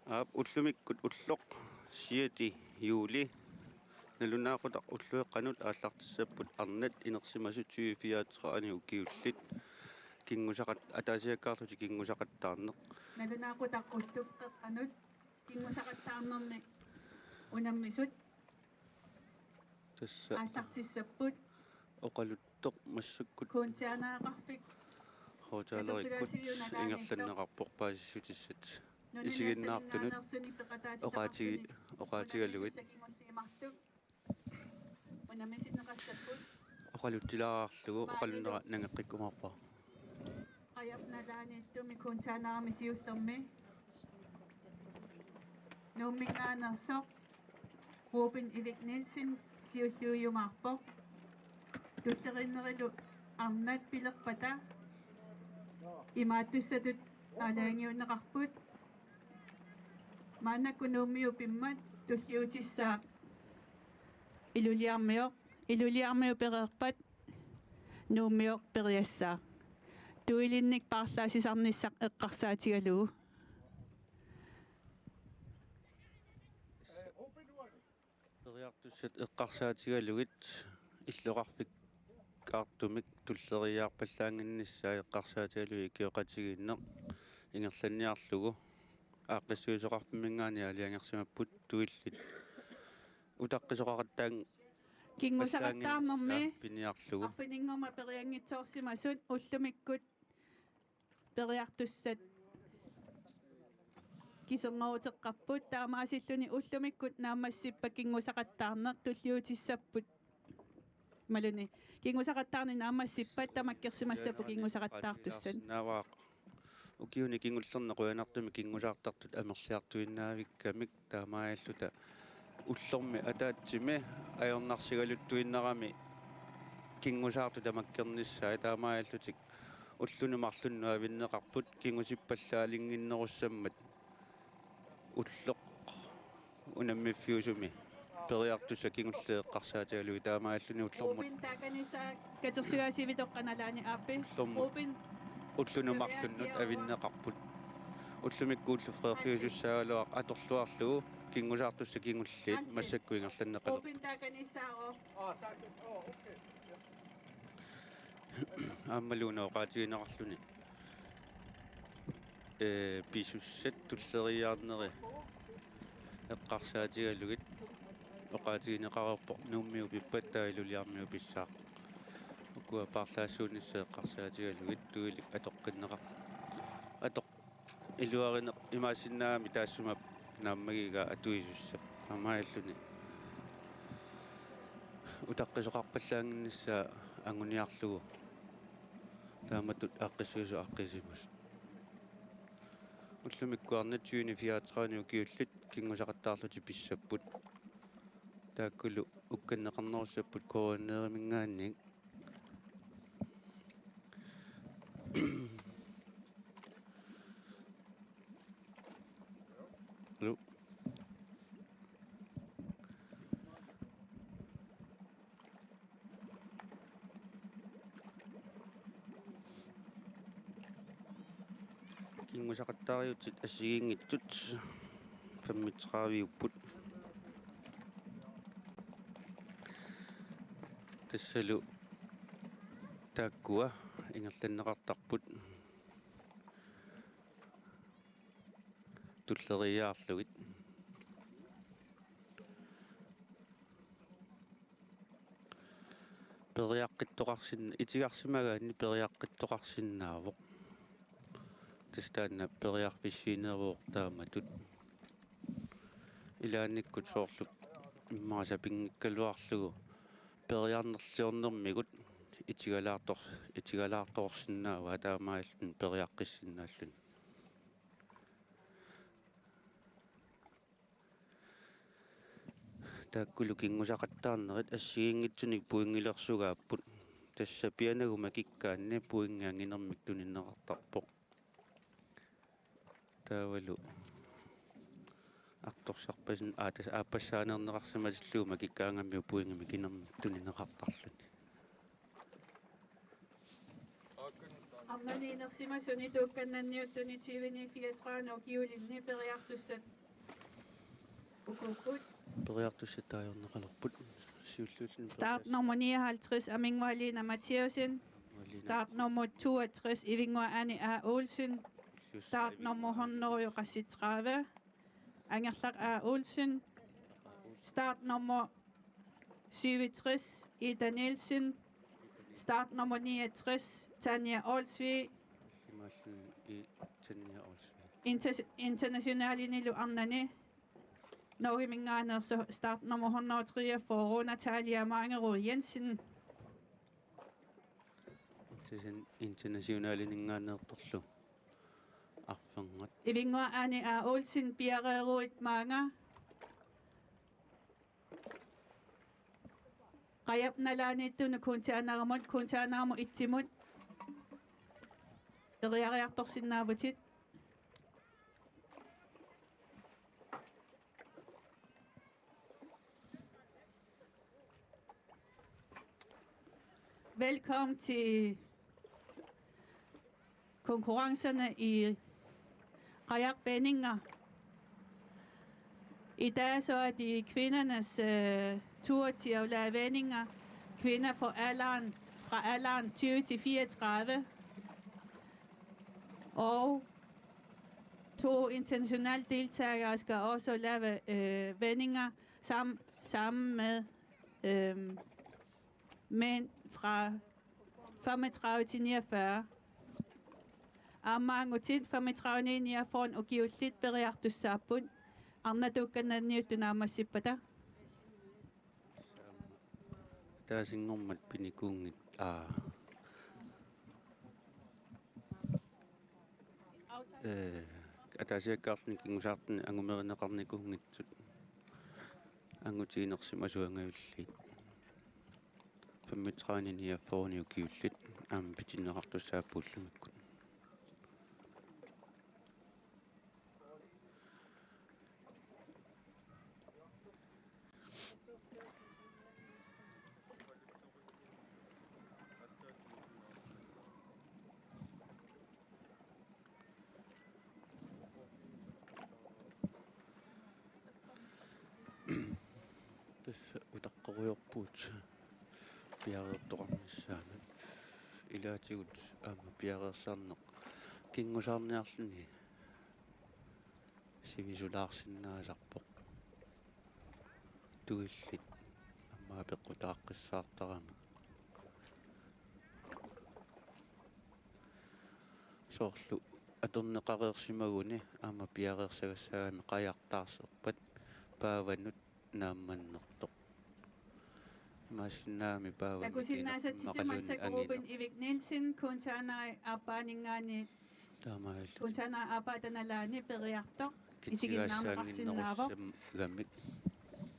Ullumikut ulloq siati juuli nalunaaqutaq ullueqqanut aallartissapput arnat inersimasutiufiaatera ani ukiullit kingusaqat ataasiakkaarluti kingusaqattaarneq nalunaaqutaq ulluqqeqqanut kingusaqattaarnermi unammisut tassa aallartissapput oqaluttoq massakkut kuuntianaaqarpik hootaalerikkut ingerlanneqarpoq paasissutissat isiginnaartunut oqaatigaluit unammisitneqassapпут oqaluttilaarlugu oqalunera nangeqqikkumarpa qayapnalaaniittumi kuuntianaarmi siullermi nuumminnaanersoq Ruben Erik Nielsen siulluujumaarpoq tullerinerilu arnat pilerpata imaattussatut alaangiunneqarput maanakkunuummiu pimmat tulliutissaaq iluliarmiu pereerpat nuummiuq periassaaq tuilinnik paarlaasisarnissaq eqqarsaatigalugu periartussat eqqarsaatigalugit иллоqarpik kaartumik tulleriaarpallaanginnissaa eqqarsaatigalugi ikioqatiginneq ingerlanniarlugu aaqqissuusoqarpimmingaani aliangersimapput tuillit utaqqиsoqaqattaang kingusaqattaarnermi piniarlugu arfininngorma periangitsoorsimasut ullumikkut periartussat kiserngoruteqqarput taamaasilluni ullumikkut naamassippa kingusaqattaarneq tulliutissapput maluni kingusaqattaarni naamassippat tamakkersimassappu kingusaqattaartussan naavaaq ukiuni kingullernequyanartumi kingusaartartut amerliartuinnaavikkamik taamaajalluta ullormi ataatsimi ajornarsigaluttuinnerami kingusaartu tamakkernissaa taamaajallutik ullunumarlunnu avinneqarput kingusippallaalinginnerussammat ulloq unammifiusumi periartussa kingulleeqqarsaatigalugi taamaalluni ullormut Ruben taakanissa katersugaasivitoqqanalaani aappi Ruben ullunumarlunnut avinneqarput ullumikkuullu freerfiusussaaluaq atorluarlugu kingusaartussa kingulliit massakkuingerlanneqalu Ruben taakanissaago okay. ааммалуна оqaatigineqarluni писуссат туллериаарнери эққарсаатигалугит оqaatigineqarerpoq nuummiu pippatta ilulliarmiu pissaaq ukua paarlaassуунisса эққарсаатигалугит туилик атоққиннеқар атоқ илуарине имаасиннаами таассумап нааммагига атуисусса амааллуни утаққисоқарпаллаангиннisса ангуниарлугу тааматут аққиссуусу аққисимас уллумиккуарнатсуини фиаатраани укиуллит кингусақаттаарлути писсаппут тааккулу укканнеқарнеруссаппут коронеримингаанник лу кингусақаттаариутсит ассигингитсут 35-уппут тассалу тааккуа ингерланнеқартарпут туллериаарлугит периаққиттоқарсинна итигарсимагаанни периаққиттоқарсинаавоқ тастаанна периарфиссиинеруоқ тааматут илаанниккут соорлут иммаасапингиккалуарлугу периарнерлиорнэрмигут итигалаарторсинаава таамааллун периаққиссинааллун тааккулу кингусақаттаарнерит ассигингитсуник пуингилерсугааппут тасса пианагума киккаанни пуингаангинермик туниннеқартарпоқ таавалу акторсарпасин аатас ааппассаанернеқарсимасиллуума киккаангаммиу пуингами кинерми тунинеқартарлуни Ammanni inersimasuni tuukkananniuttuni 2034 kiulinni periartussat Ukukut. Periartussataayorneqalerput siulluullun Start nummer 59, Amingwalina Mathieusen. Start nummer 62, Ivingwa Annie A. Olsen. Start nummer 100, Qassitrave. Angerlaq A. Olsen. Start nummer 67, Ida Nielsen. Start nummer 69, Tanja Olsvig. Limallu I Tanja Olsvig. Internationale Nilu Arnane. Norge Minganer, så start nummer 143, Natalia Mangerud Jensen. Internationaliningaaneertorlu arfangat Ivingwa Annie A. Olsen, Bjerreruit Manga. Qayap nalaanittunu kuntaanaramo itsimut. Iriariartorsinnaavutit. Velkommen til konkurrencerne i kajakvendinger. I dag så er de kvindernes tur til at lave vendinger. Kvinder fra alderen 20 til 34. Og 2 internationale deltagere skal også lave vendinger sammen med mænd fra 35 til 49. Amangutit 35 til 49 og givet lidt beriartussaapun. Arnatukkananniuttunaamassipata. taasingormat pinikuungit атаасиаккаарлни кигусаартни ангумеринеқарникунгитсут ангутиинерсим асуангавиллит 35 форниу киуллит аама питиннеқартуссааппууллумиккут utaqquruyorpuut piareertoqarnissaanut ilaatigut aama piareersaarneq kingusаарniarluni sivisulaarsinnaasarpoq tuillit ammaa peqqutaaqqissaartarami soorlu atorneqareersimaguni aama piareersagassagami qajartaarserpat paavanut naammannertoq maasinaami paavan Takusinnaasatitimassagruppen Ivik Nielsen, kuntaanai aapaningaani taamail kuntaanai aapatanalaani periartoq isiginnaarneqarsinnaavoq gamik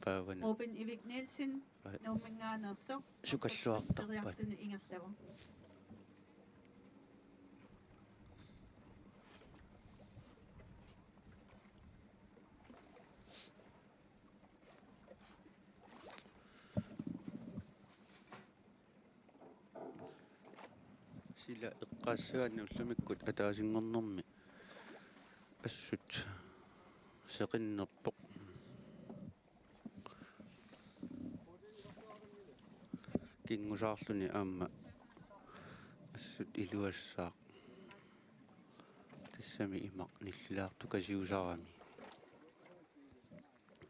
paavan Ruben Ivik Nielsen nuummingaanersoq sukalluartarpat periartuni ingerlavoq sila eqqaassagaanni ullumikkut ataasingornermi assut seqinnerpoq kingusaarluni aamma assut iluassaaq tassami imaq nillaartu kasiusarami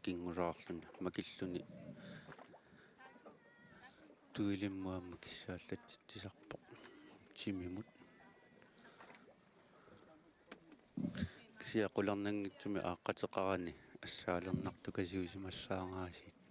kingusaarluni makilluni tuilimmuamma kissaallatittisarpoq timimut kisiaqulernangitsumi aaqqateqarani assaalernartu kasiusimassaangaasiit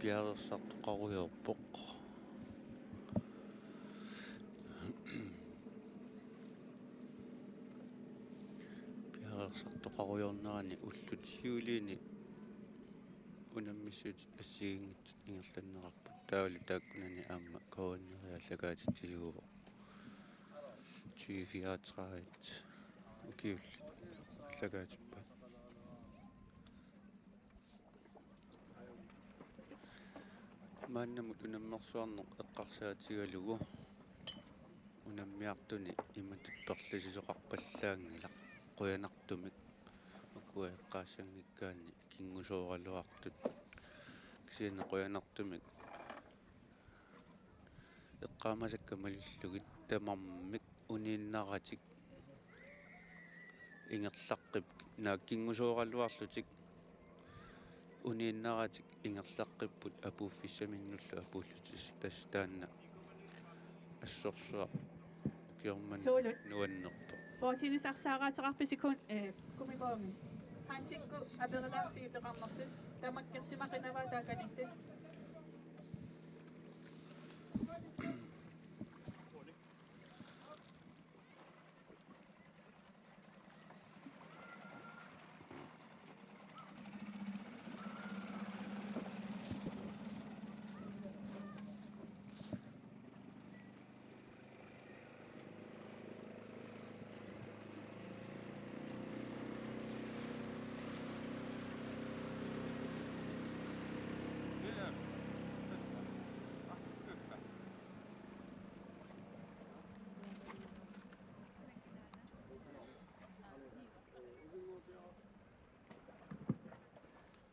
Piarersartoqaruyorpoq. Piarersartoqarujornerani ullutigiuliini unammissuutit assigiнгитсут ингерланнеқарпут таали тааккунани аама кооннериаллагаатитсигууво 2034 укиулли аллагаатиппа мааннамут унаммерсуарнеқ эққарсаатигалугу унаммиартуни иматутперласисоқарпаллаангила қуянартумик укуэққаассангиккаани кингусооралуартут кисиана қуянартумик эққаамасаккамалиллугит тамармик унииннаратик ингерлаққип нааккингусооралуарлутик унииннаратик ингерлаққиппут апууффиссаминнуллу апууллутис тастаанна ассорсуа киорман нуаннерпо Fortinisarsaaraataqarpi sekund kumikoormi hansikku aperelaarsiipeqarmarsit tamakkersimaqinavaa taakanitte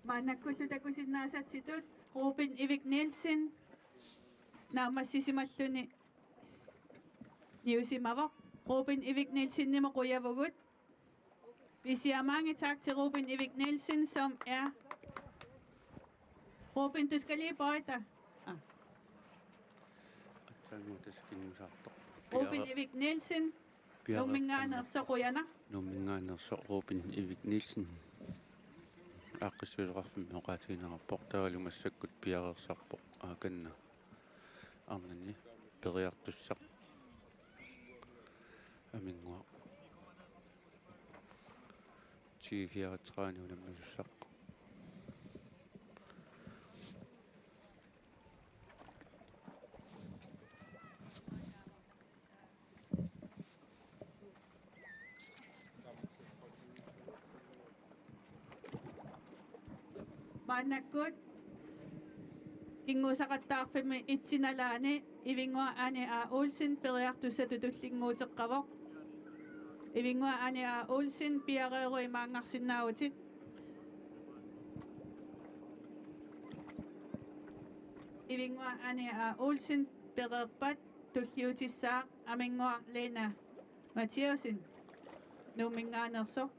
Maanakkullutakusinnaasatitut Ruben Ivik Nielsen naamassisimalлuni niusimavaq Ruben Ivik Nielsen nimequyavugut. Vi siger mange tak til Ruben Ivik Nielsen, som er... Ruben, du skal lige bøje dig. Ruben Ivik Nielsen, numingaanерсоquyana. Numingaanерсо Ruben Ivik Nielsen. Aqissuulerarfim oqaatiginerarpoq taalumassakkut piareersarpoq aakanna arnanni periartussaq amingua 2034 unammissussaq Maanakkut ingusaqattaarpimi itsinalaani ivingua ani a Olsen periartussatutullinguuteqqavoq ivingua ani a Olsen piareerui maangarsinnaagutit ivingua ani a Olsen pereerpat tulliutissaaq amingua Lena Mathieusen numinngaanerso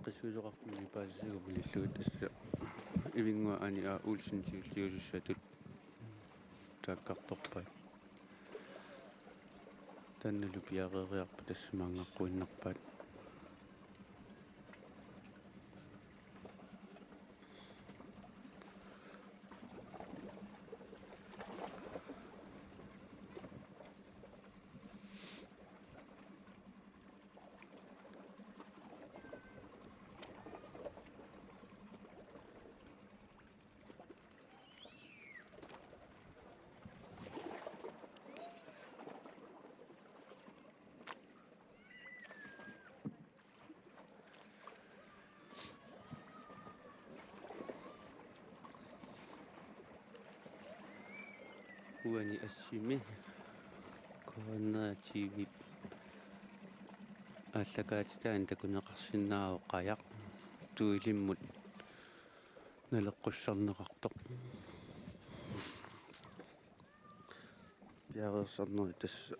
qissuuleqarpuni paassigumilillugut assa ivingua ani a Olsen tiuliusussatut taakkartorpat tannalu piareeriarpa tassamaangaqqуиннерпаат uani assimi koonnaatiivip ааллакаатитаан такунеқарсиннааву қаяқ туилиммут налеққуссарнеқартоқ пиареерсарнери тасса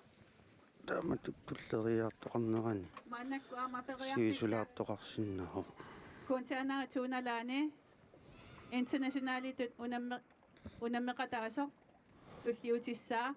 тааматут пуллериаартоқарнерани Maanakku aamaperiartissa сивисулаартоқарсиннааву Kuntiana tuunalaani internationalitut unammeqataasoq ulliutissaa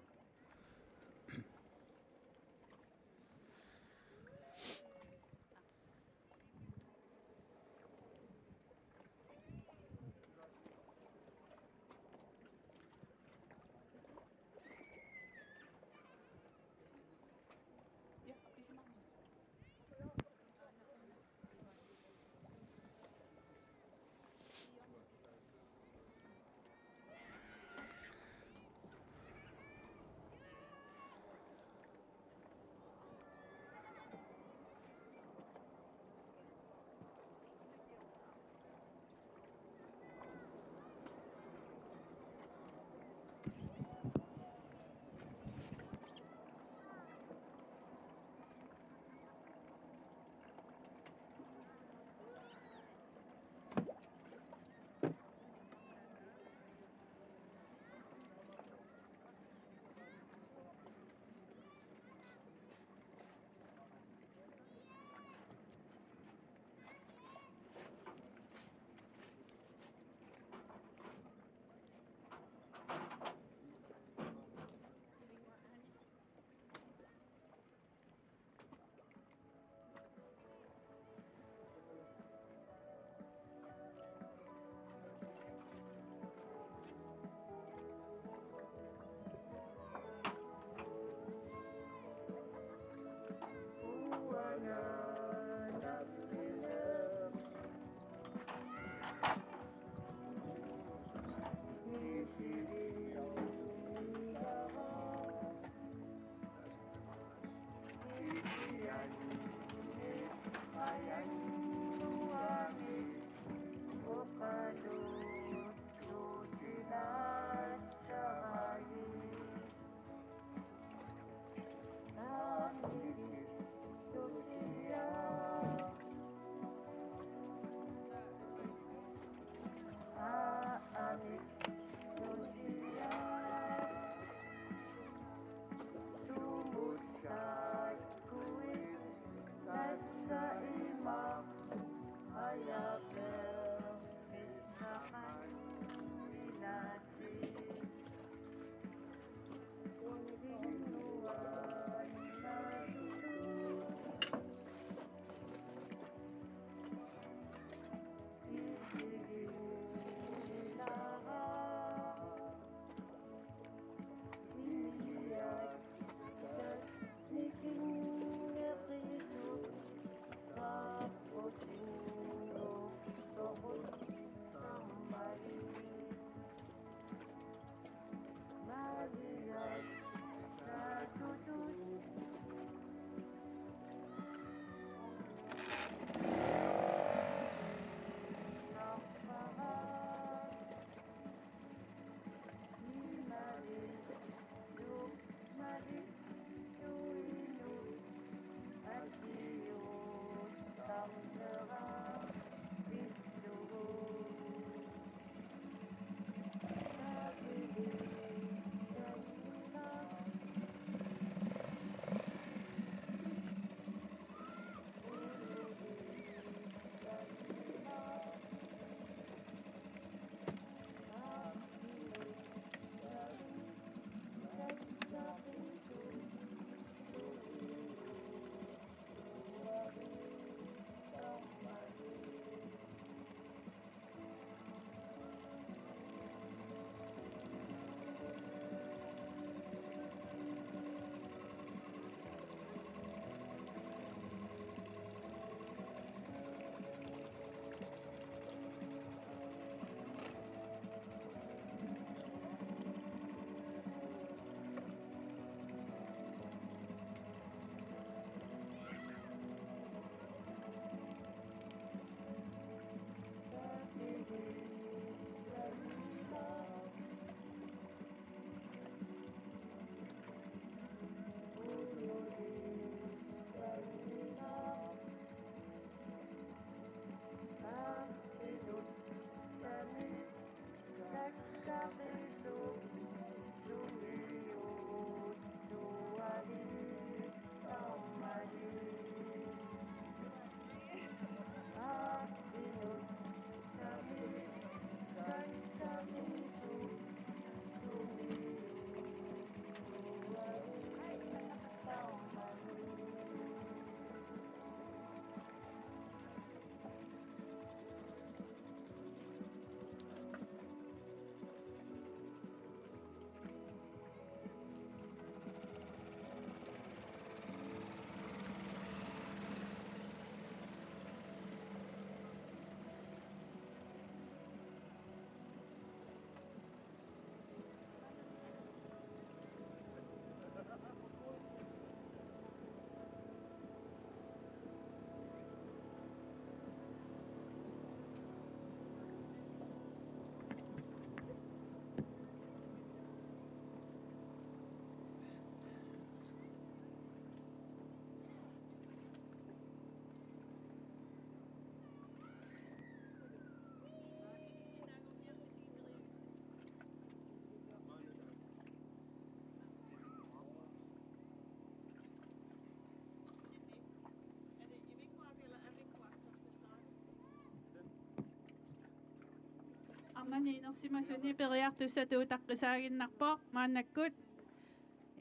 Angani inersimasuni periartussatu taqqisaaginnarpoq maannakkut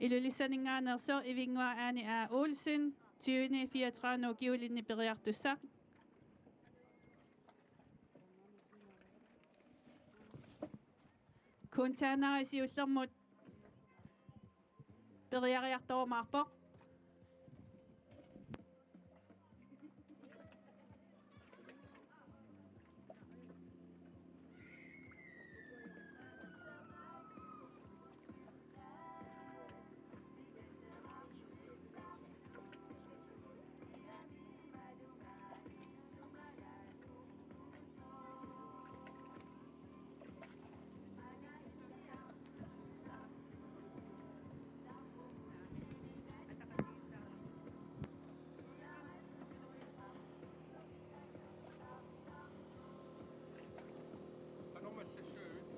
ilulissaninngaanерсо ивингуа аани аа Olsen 2034 kiulinni periartussaq kuntaanarisiullermut periariartorumaarpoq Han måste köra ut.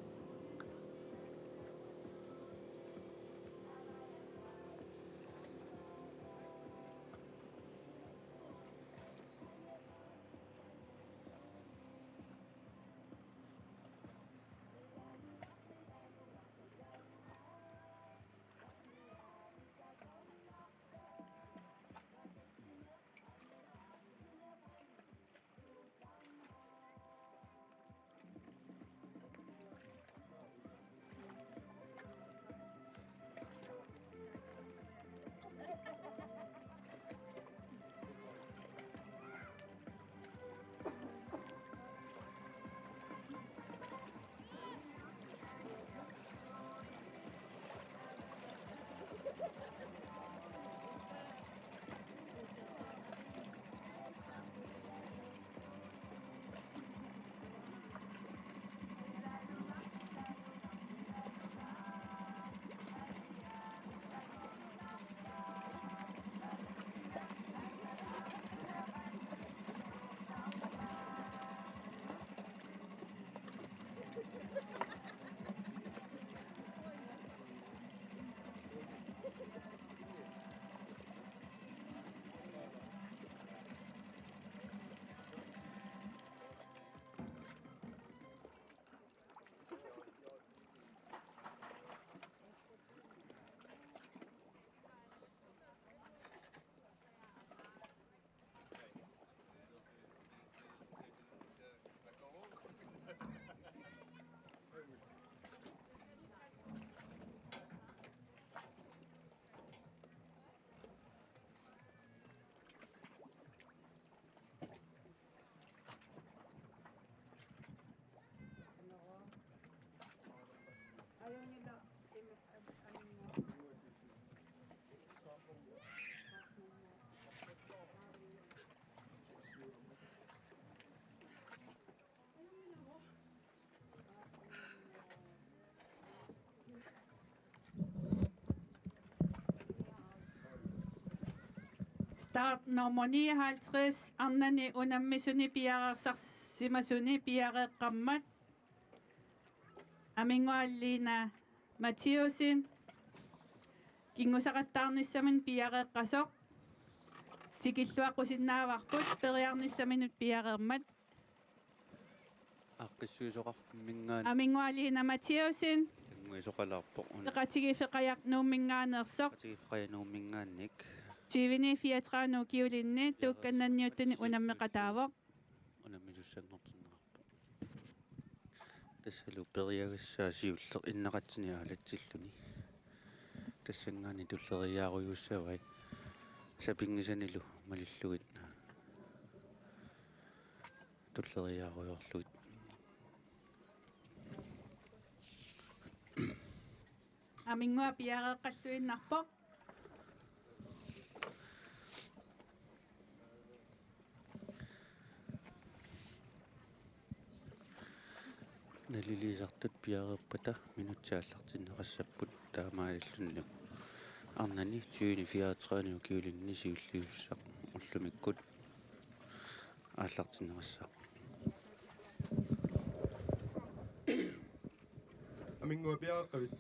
ayaw nila Start nummer 59 Arnani unammisuni piararsimasuni piareqqammat Amingualliina Mathiusin kingusaqattaarnissamin piareqqasoq tikilluaqqusinnaavarput periarnissaminut piareermat аққиссуисоқарпиммингаани Amingualliina Mathiusin ингуисоқалаарпоқ уна eqatigifeqayaqnuumminngaanersoq атигифқаянууммингаанник 2034 kiulinni tuukkannanniuttuni unammeqataavoq унаммисуссангортиннеқарпоқ тассалу периагиссаасиуллеқ иннеқатсиниаалатсиллуни тассангаани туллериааруйуссавай сапингисанилу малиллугит туллериааруйорлугит Amingua piareqqalluinnarpoq налилисартут пиареерпата минутсааллартиннеқассаппут таамаалиллунну арнани 2034 киулинни сиуллиуссақ уллумиккут ааллартиннеқассаа Амингуа пиареққавит.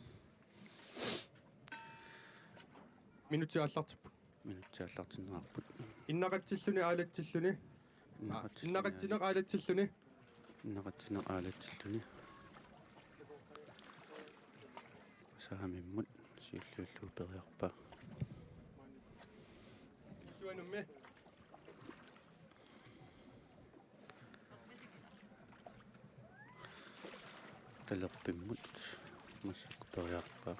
Минутсааллартиппут. минутсааллартиннеқарпут Иннақатсиллуни аалатсиллуни. Иннақатсинеқ аалатсиллуни. иннеқатсинеқ аалатсиллуни saamimmut siulluullu periarpa исуанумми talerpimmut massakku periarpa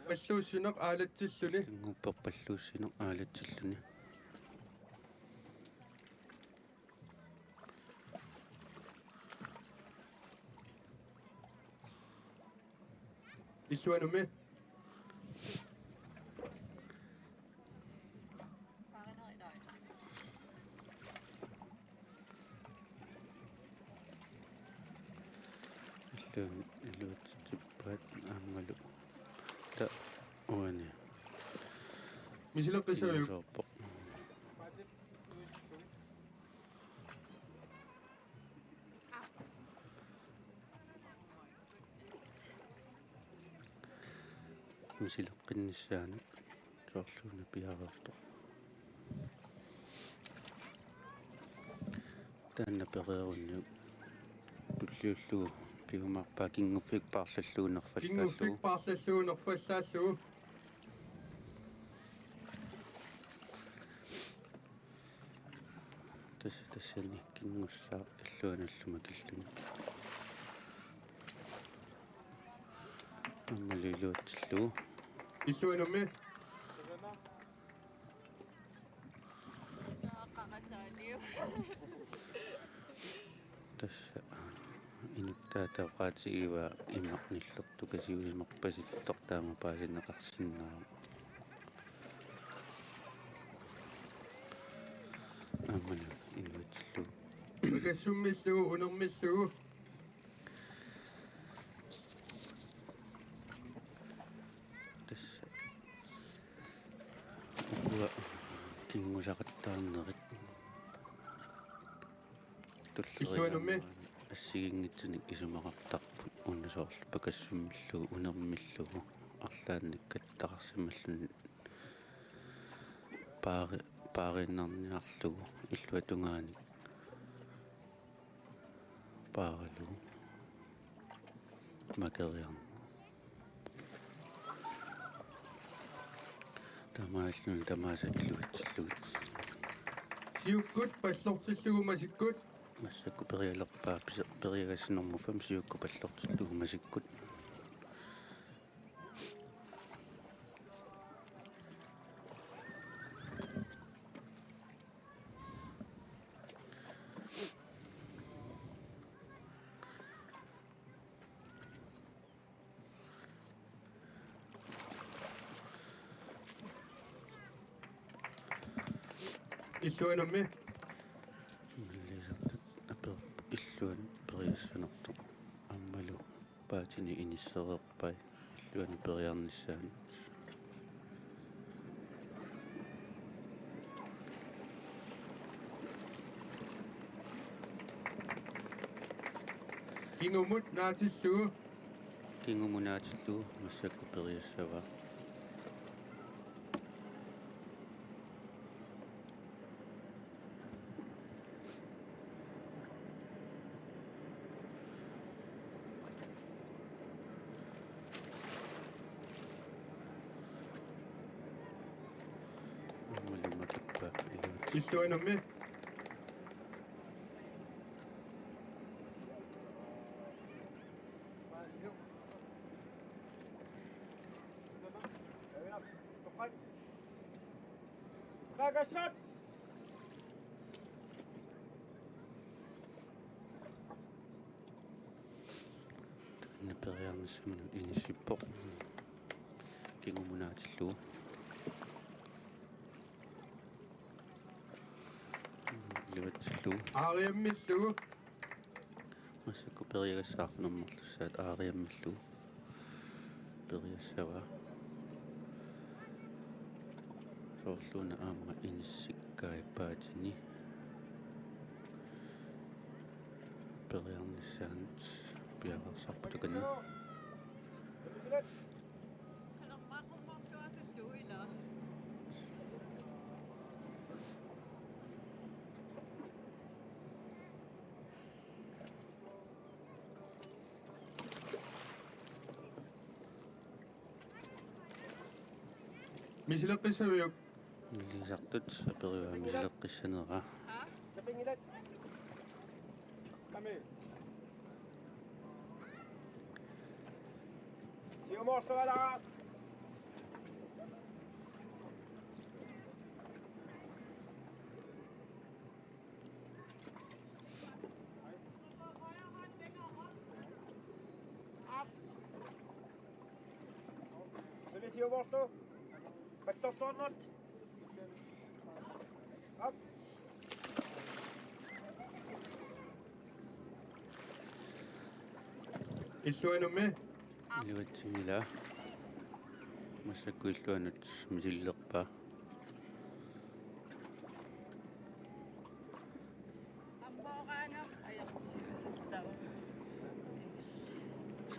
паллууссинеқ аалатсиллуни ингупперпаллууссинеқ аалатсиллуни исуанумми illun iluutippaat aammalu ta uani мисилеққисуйу soorpo misileqqinnissaanut soorluuna piareerto taanna pereerunniu tulliullugu piumarpaa kinguffik paarlalluunerfallaallugu кингуффик паарлаллуунерфаллааллугу тассани кингуссаа иллуаналлума киллуни аммалилуутсиллугу исуанумми тасса инуттаатаақаатигива имарниллерту касиусимерпасиллер таама паасиннеқарсиннаа аммалу инуутсиллугу акассуммиллугу унермиллугу тасса уа кингусақаттаарнерит исуанумми ассигингитсиник исумақартарпут уннасоорлу пакассуммиллугу унермиллугу арлаанниккаттақарсималлун паариннарниарлугу иллуатунгааник пааралугу макериарна тамааллун тамааса илуатсиллугит сиуккут паллортиллугу масиккут массакку периалерпаа периагассинэрмуфам сиукку паллортиллугу масиккут исуанумми маллисартут апер иллуан периассанерто аммалу паатини иниссереерпай иллуани периарниссаани кингумут наатиллугу кингумунаатиллугу массакку периассаваа аммалу макиппаа илуут исуанумми Shot! напериарниссаманут иниссиппо кингумунаатиллугу илуатсиллугу аариаммиллугу массакку периагассаарнэрмерлуссаат аариаммиллугу периассаваа соорлуна аама иниссиккаи паатини периарниссаанут пиаверсарпутуканна Misileqqissaviuk Milisartut aperiua misileqqissanera. Kapingilat. Kami. Siumortoala. Vil siumorto. Pettorsonnot. Up. illuanumme Iluatsimila. Masakkuilluanut misillerpa.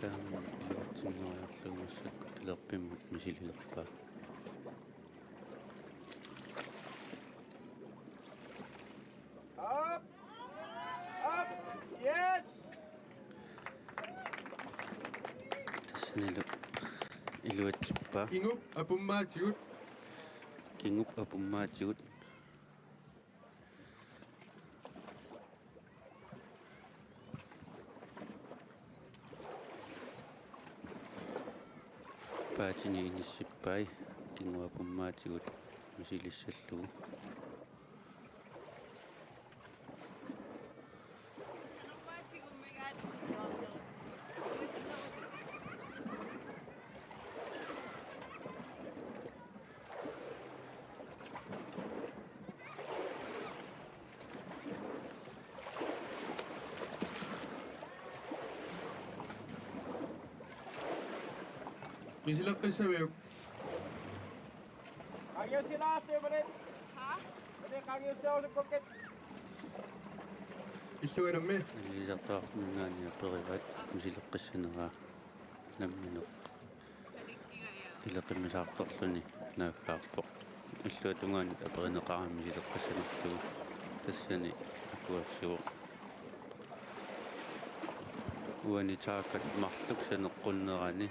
Saama iluatsimilluarlugu massakkutilerpimmut misillerpa. Up. Up. Yes. Tassanilu iluatsippa. ingup apummaatigut Kingup apummaatigut. Paatini inissippai kingu apummaatigut misilissallugu. misileqqissaviuk Kagyo sila sa ulit. Ha? Hindi kagyo sila sa kokit. illuanumme Alisartaarpungaani aperivat misileqqissanera nammineq. Ileqimmisaartorluni naaggaarpoq. Illuatungaani aperineqarami misileqqissanertugu. Tassani akuarsigu. Uani taakat marluk saneqqunnerani.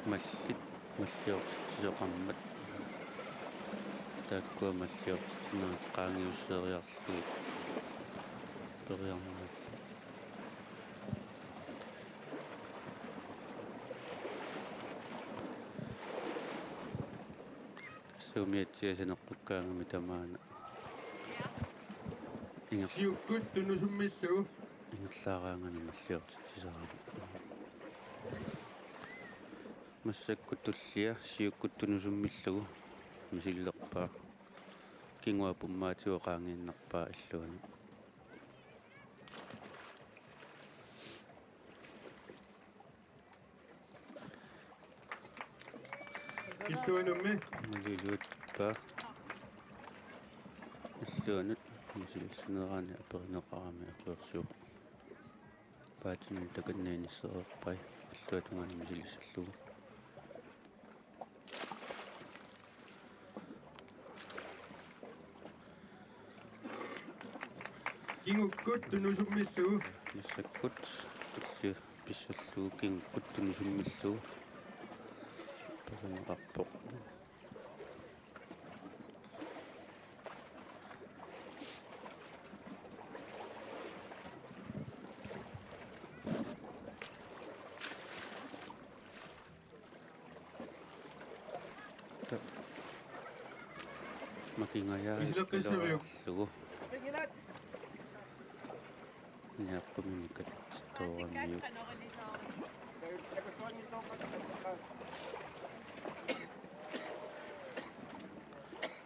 Mallit malliortitisoqammat. Taakkua malliortitisoqammat qaangiusseeriarlu. Periarnaa. Suumiatsiasaneqqukkaangami tamaana. siukkut tunusummiillugu Ingerlaaraangani malliortitisoqammat. Massakkutullia siukkuttunusummillagu misillerpaa kinguapummaatigu qaangiinnarpaa illuani. illuanumme Maliluatpaa illuanut misilsineraani aperineqarami akuersuuq. Paatini takanniinissereerpai illuatungaani misilissallugu. kingukkut tunusummiillugu Massakkut tulli pissallugu kingukkuttunusummillagu perineqarpoq. Makingayaa Misileqqissaviuk lugu Kapingilat. niaqquminikat tooramiuk. Nagustuhan nito ka.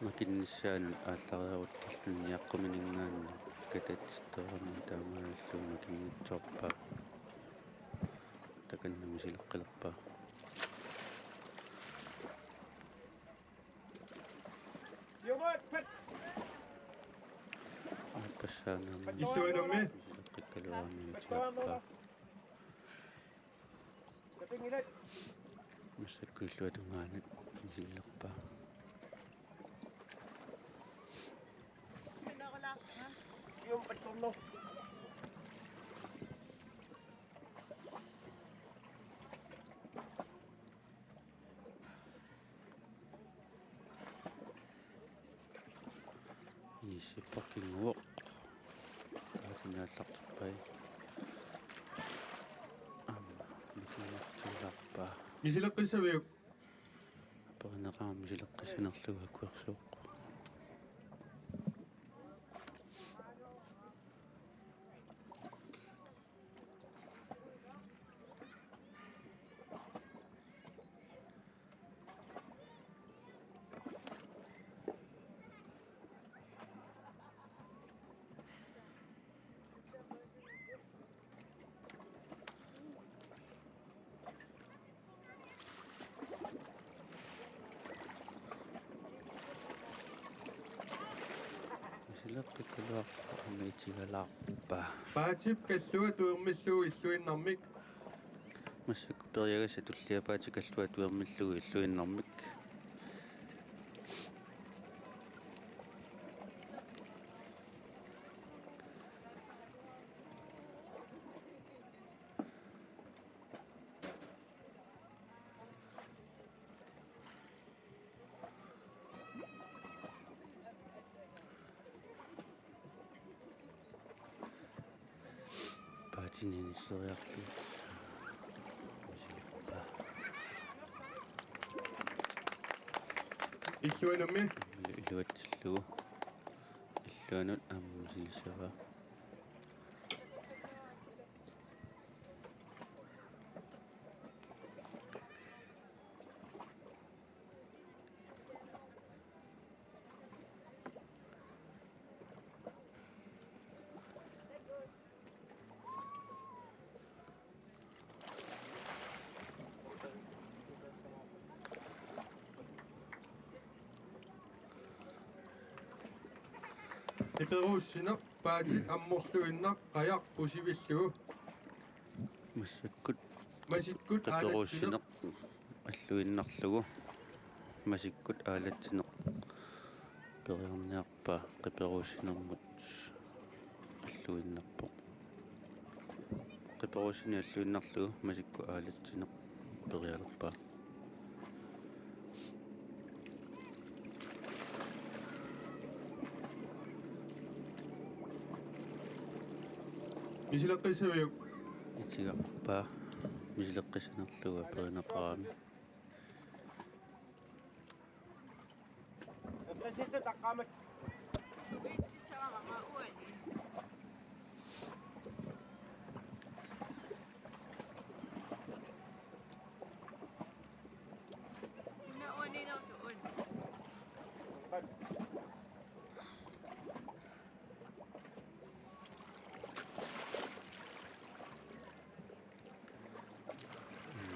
Makinnissaanut ааллариарутарлун niaqqumininngaanni katatstoorami taamaalluun makinnitsoorpaa. Takannami sileqqalerpaa. Siumot. Pet. Aapassaanaamma illuanumme misileqqikkaluaamiutiarpaa. Kapingilat. Massakkuilluatungaanat misillerpaa. Sium pettorno. Nissipparkinguoq aasinaallaqtorpai mikinnartuularpaa Misileqqissaviuk. apereneqaarmi sileqqissanerlugu akuersuuq misileqqikkaluarpa amiitigalarpaa Paatip kallua tuermilluu illuinnarmik. массак периагаса туллиапаати каллуа туермиллугу иллуиннэрмик паатининisseriarпут Illuinammi. илуатсиллугу иллуанут ааммисилисава Iperuussineq paatit ammorluinneq qajaq pusivillugu. массаккут Masikkut qeperuussineq аллуиннарлугу масиккут аалатсинеq периорниарпаа qeperuussinermut аллуиннарпоq qeperuussini аллуиннарлугу масикку аалатсинеq периалерпаа Misileqqissaviuk. итигарпаа мисилеққисанерлуга перинеқарами Presidente taqqaamat.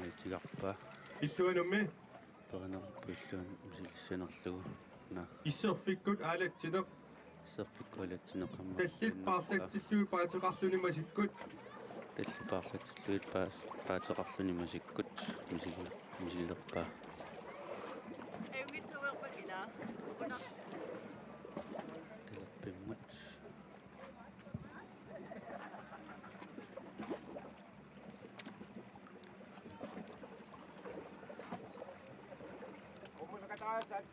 итигарпаа Illuinammi. перинеқарпуиллуан мисилиссанерлугу наах Isserfikkut aalatsinеq. серфиккуалатсинеқарма Tallit paarteqarluni masikkut. таллипаарлатиллуит паатеқарлуни масиккут мисиллерпаа талерпиммут Huwag sa kataasan.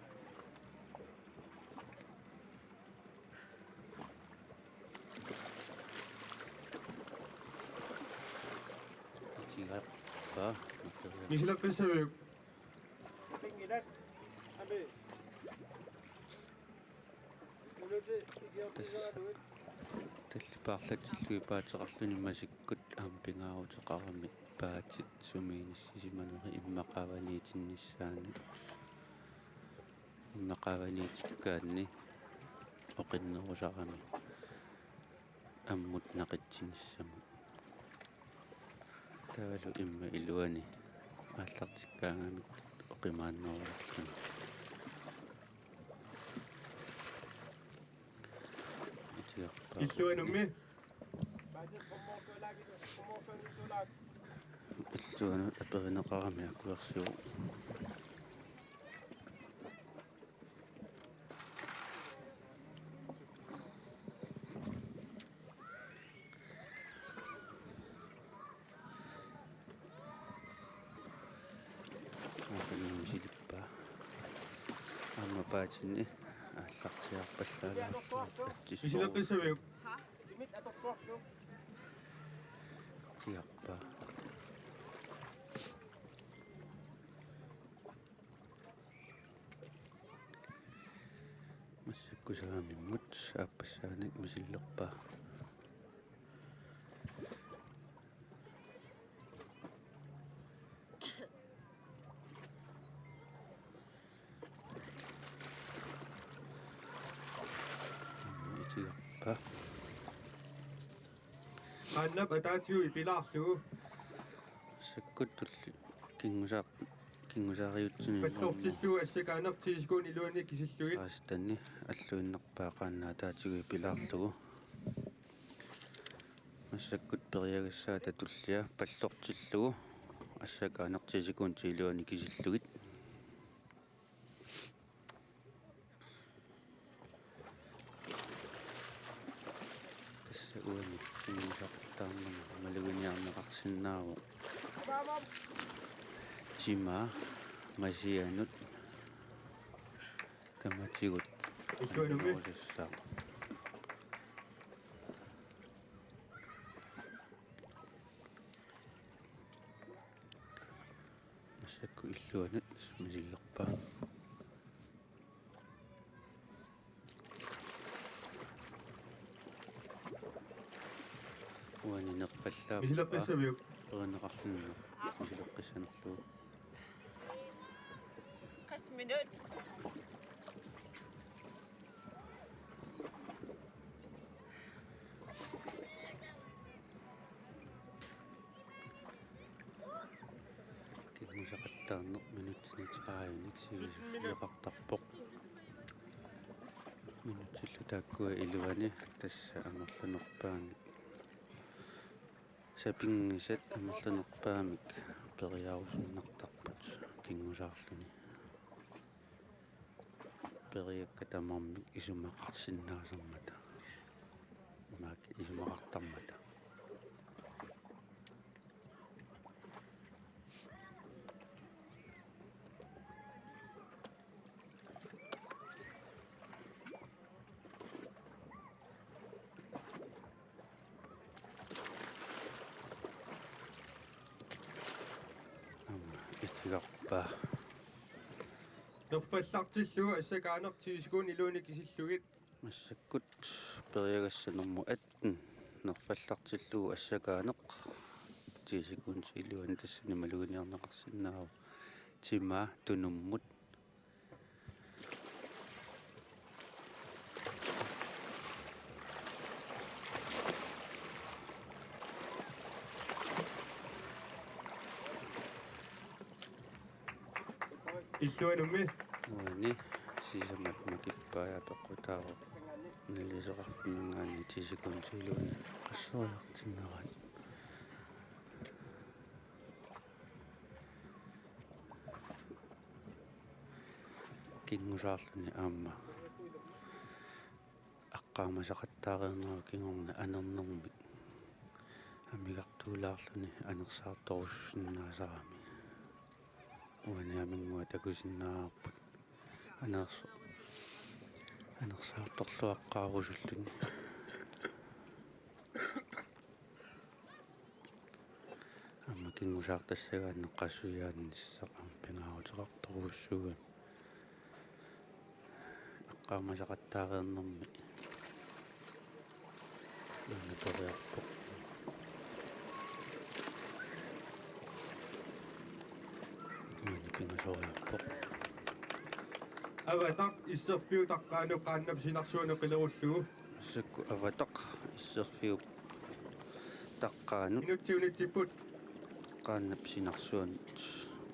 итигарпаа Misileqqissaviuk. Tingilan. Abi. Uluti igiortigaa duit. таллипаарлатиллуи паатеқарлуни масиккут аам пингаарутеқарами паатит сумииниссисиманери иммақаваниитиннissaани иммақаваниитиккаанни оқиннерусарами аммут нақитсиниссаму таалу имма илуани ааллартиккаангамик оқимааннерулерлуни итиарпаа Illuinammi. Basit kumoto lagi tu. Kumoto nito lagi. иллуанут аперинеқарами акуерсуу аапанними силиппаа аама паатинни ааллартиарпаллаалаарлу Мисилапписсавиук Limit atortorlu. тиарпа массаккусаамиммут ааппассааник мисиллерпаа итиарпа qaannap ataatigu ipilaarlugu саккут тулли кингусаариутсини паллортиллугу ассакаанартигисгуун илуани кисиллугит аастанни аллуиннерпаа qaannаа таатигуи пилаарлугу массаккут периагассаата туллиа паллортиллугу ассакаанартигисгуун тилуани кисиллугит тасса уани кингусаартаарнама малугиниарнеқарсинааву тима масианут таматигут иллуанумми осассаа массакку иллуанут мисиллерпаа уани неққаллаа мисилапписсавиук перинеқарлунну мисилеққиссанерлуу Kas minut. кингусақаттаарнеқ минутсинитиқааюник сивисусиақартарпоқ минутсиллу тааккуа илуани тасса амерлунерпаани сапингисат амерлунерпаамик периарусуннартарпут кингусаарлуни периаккатамармик исумақарсинаасармата имаак исумақартармата итигарпаа нерфаллартиллугу ассакаанартигисгуун илуани кисиллугит массаккут периагассанерму аттен нерфаллартиллугу ассакаанеқ тисикун силуан тассани малугиниарнеқарсинаава тима тунуммут иллуанумми уани сисамат макиппаая пеққутааро налисеқарфингаани тисикун силуан qassoriartinnerат кингусаарлуни аама аққаамасақаттаариернера кингорна анернэрмик амигартуулаарлуни анерсаарторуссиннаасарами уаниамингуа такусиннаарпут анерсаарторлуаққаарусуллуни амма кингусаартассагааннеққассуяанниссақам пингаарутеқарторуссуган аққаамасақаттаариернэрми наториарпоқ пингасориарпоқ аватақ иссерфиу таққаану qaannap синарсуану қилеруллугу сакку аватақ иссерфиуп таққаанут минутсиунитсиппут qaannap sinarsuanut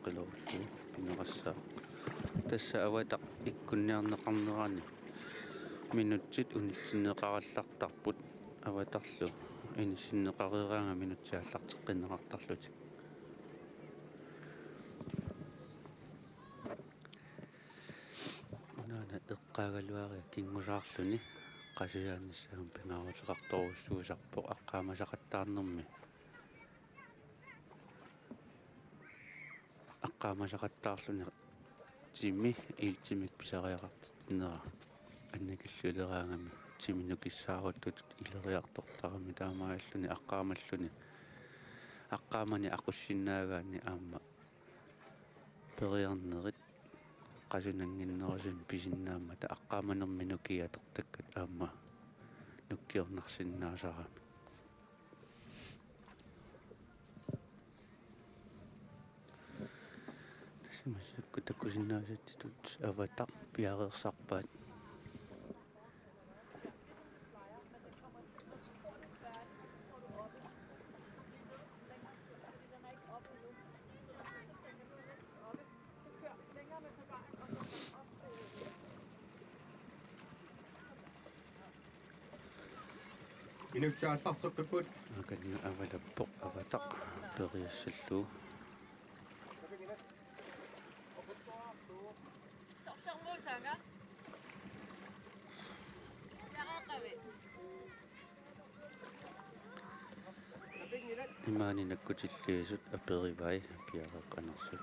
qilorullu pineqassaa tassa avataq ikkunniarneqarnerani minutsit unitsinneqarallartarput avatarlu inissinneqareraanga minutsiaallarteqqinneqartarlutik unaana eqqaagaluaria kingusaarluni qasiaannissaam pinaaruteqartorussuusarpoq aqqaamasaqattaarnermi аққаамасақаттаарлуни тимми иилтимик писариақартиннера анникиллулераангами тиминукиссааруттут илериартортарами таамааллуни аққаамаллуни аққаамани ақуссиннаагаани аама периарнерит qasунангиннерасун писиннаамата аққааманерми нукиатортаккат аама нуккиорнарсиннаасарами тасимассакку таккусиннаасаттитут аватар пиареерсарпаат Minutiaallarteqqipput аканна авалаппоқ аватар периассаллуу Sorsormuusanga. Yaraqavi. имаани наккутиллиисут аперивай пиареққанерсут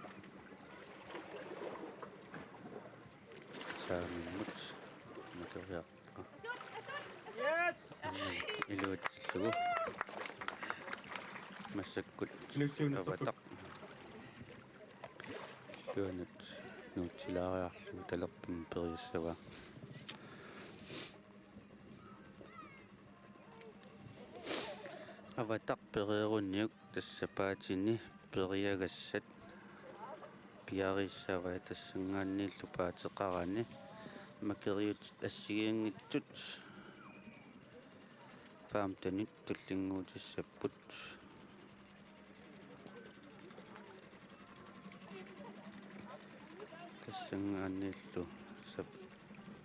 саамиммут материарпа Yes! илуатсиллугу массаккут аватақ луанут нуутсилаариарлу талерпин периассава аватақ периерунниук тассапаатини периагассат пиариссава тассангааннииллу паатеқарани макериут ассигиангитсут фаамтанит туллингуутиссаппут тассангааннииллу сап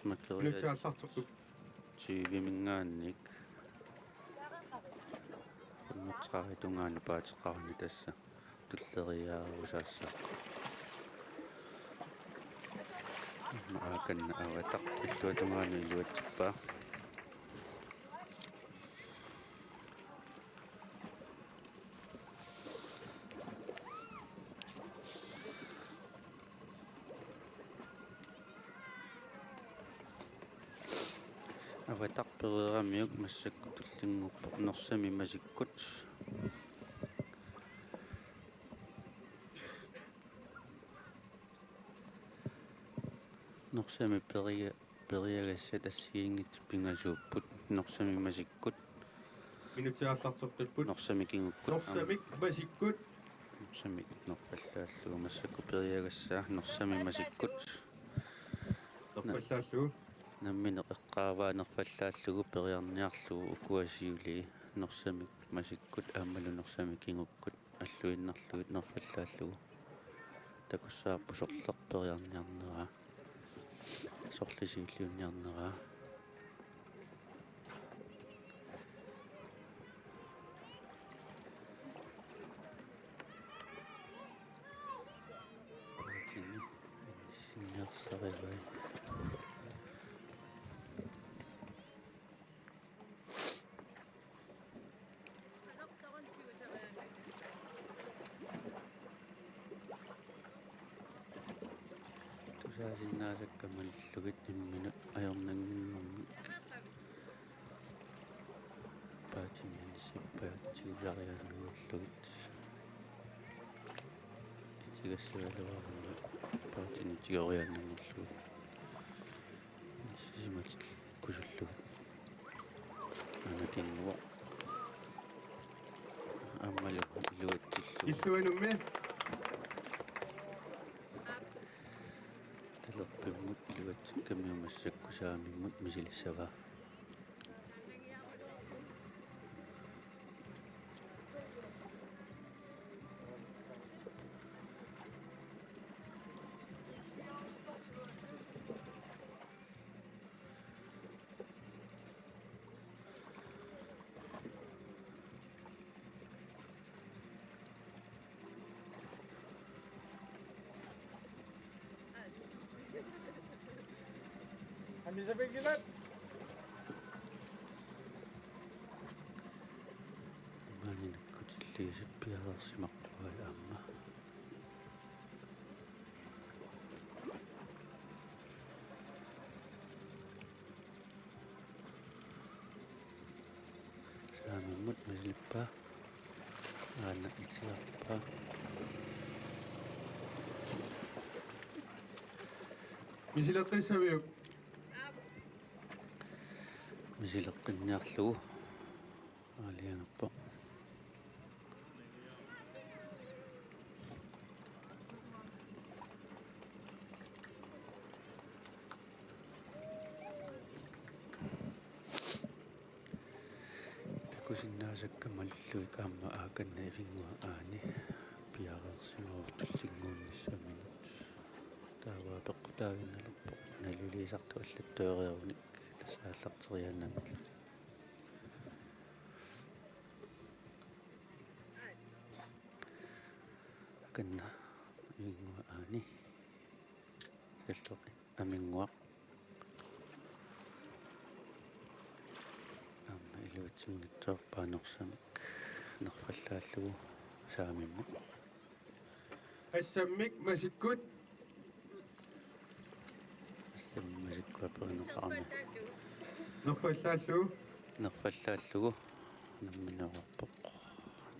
макериут minutiaallarteqqup тивимингаанник муцраритунгаани паатеқарни тасса туллериаарусаассаа мааканна аватақ иллуатунгаани илуатсиппаа аватақ перерамиук массакку туллингуппо норсами масиккут норсами периагассат ассигингит пингасууппут норсами масиккут minutiaallarteqqipput норсами кингуккут norsamik masikkut норсами норфаллааллугу массакку периагассаа норсами масиккут norfallaallugu наммине эққааваа нерфаллааллугу периарниарлугу укуасиули норсамик масиккут аамалу норсами кингуккут аллуиннарлугит нерфаллааллугу такуссааппу сорлер периарниарнераа сорлисиуллиунниарнераа паатини синниарсаривай тусаасиннаасаккамаллугит имминут аёрнангиннэрми паатинианисиппаат тигулариаангууллугит итигассуалуарни паатини тигориаангууллугит сисимат кусуллугит анатиннуа аммалу илуатсиллу illuanummi талерпиммут илуатсиккамиумассакку саамиммут мисилиссаваа Ambil sampai kilat. имаани наккутиллиисут пиареерсимаққуа аама таллармут мисилиппаа аана итиарпаа мисилеққиссавиук мисилеққинниарлугу аалиангаппа такусиннаасаккамаллуит аама ааканна ивингуа аани пиареерсимаортуллингуунниссаминут тааваа пеққутаагинналерпо налулиисарту аллаттуэриаруник тасааллартерианнаму канна ивингуа аани сэлтоқи амингуа аама илуатсингитсоорпаанерсамик нерфаллааллугу саамимму ассаммик масиккут ассаммасиккуаперинеқарми нерфаллааллуу нерфаллааллугу намминерарпоқ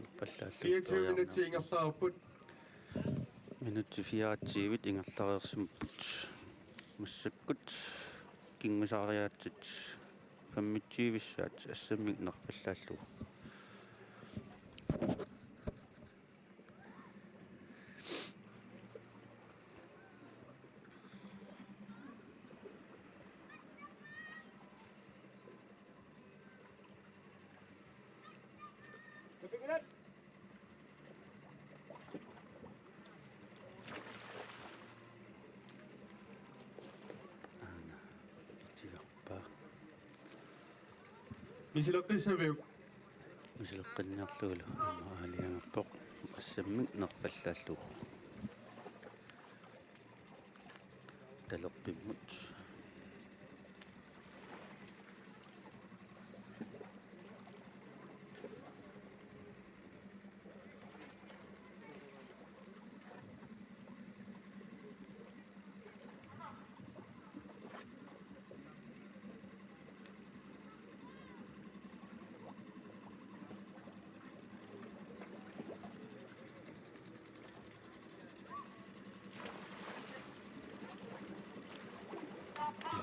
нерфаллааллугу 24 минути ингерлаарпут минути 4 ингерлареерсимпут массаккут кингусаариаатсит 25-саат ассаммик нерфаллааллугу Kepinginan. аана итигарпаа мисилеққиссавиук мисилеққинниарлугулу аама аалиангаппоқ ассаммик нерфаллааллугу талерпиммут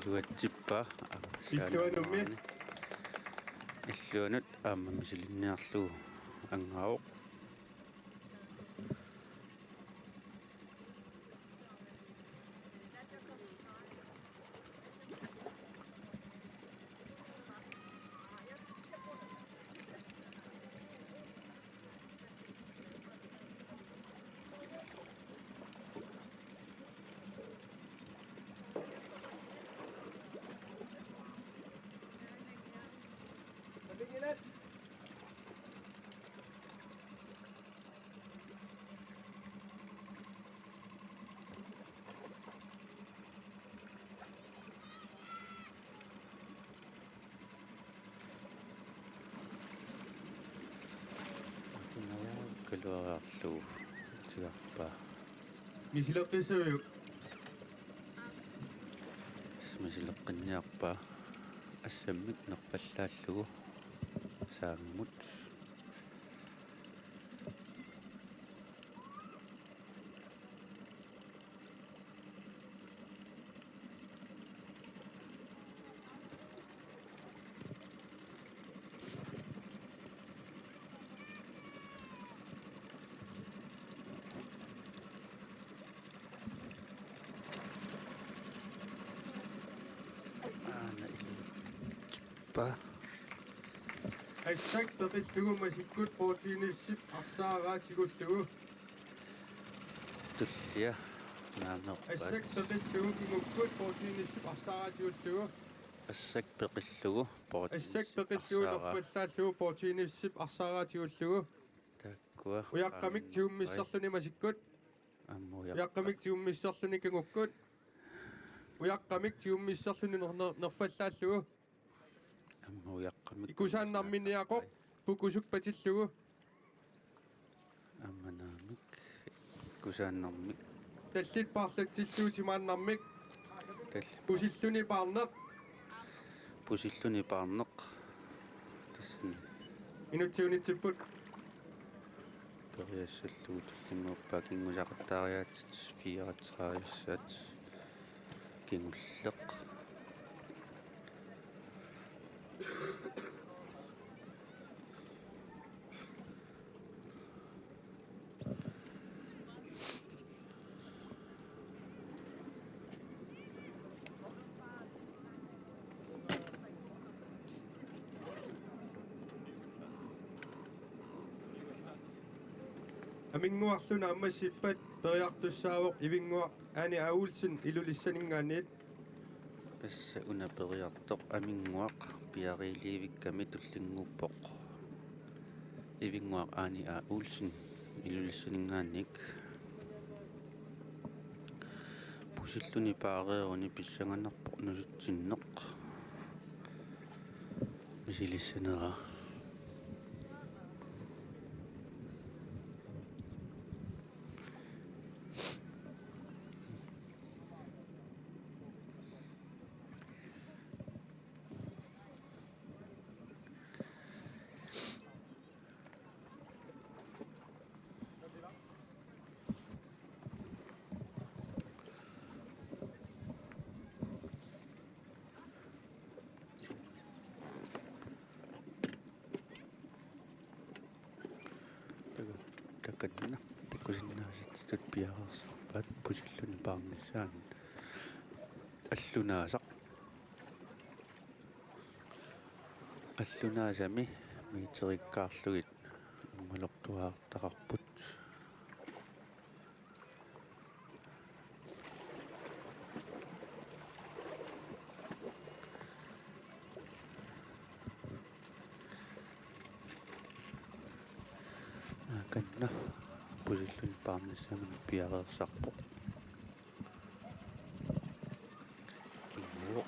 илуатсиппаа иллуанумми иллуанут аама мисилинниарлугу ангааоқ Kepinginan. тунаяа калуараарлугу тигарпаа мисилеққиссавиук мисилеққинниарпаа ассаммик нерфаллааллугу сааммут аана илуатсиппаа ассак пеқиллугу масиккут протеиниссип арсаараатигуллугу туллиа наамеқпаат ассак пеқиллугу кимуккут протеиниссип арсаараатигуллугу ассак пеқиллугу ассак пеқиллугу нерфаллааллугу протеиниссип арсаараатигуллугу таккуа уяққамик тиуммиссерлуни масиккут аммуя уяққамик тиуммиссерлуни кангуккут уяққамик тиуммиссерлуни нерфаллааллугу аммуяққамик икусааннарминиақоқ пукусук патиллугу амманаамик кусааннэрмик таллит паарлатсиллуутимааннармик тал пусиллуни паарнеқ пусиллуни паарнеқ тассан инутсиунитсиппут периассаллуут лиммууппаа кингусақаттаариаатит фиаратсаариссаат кингуллеқ амингуарлуна аммассиппат периартуссаавоқ ивингуа аани аулсин илулиссанингаанниит тасса уна периартоқ амингуақ пиарилиивикками туллингууппоқ ивингуақ аани уулсин илулиссанингаанник пусиллуни паарееруни писсанганерпо нусутсиннеқ мисилиссанера таканна таккусиннаасит пиарерсарпаат пусиллуни паарнissaан аллунаасами миитериккаарлугит иммалортуаартақарпут канна пусиллуни паарнissaамани пиарерсарпо кингуо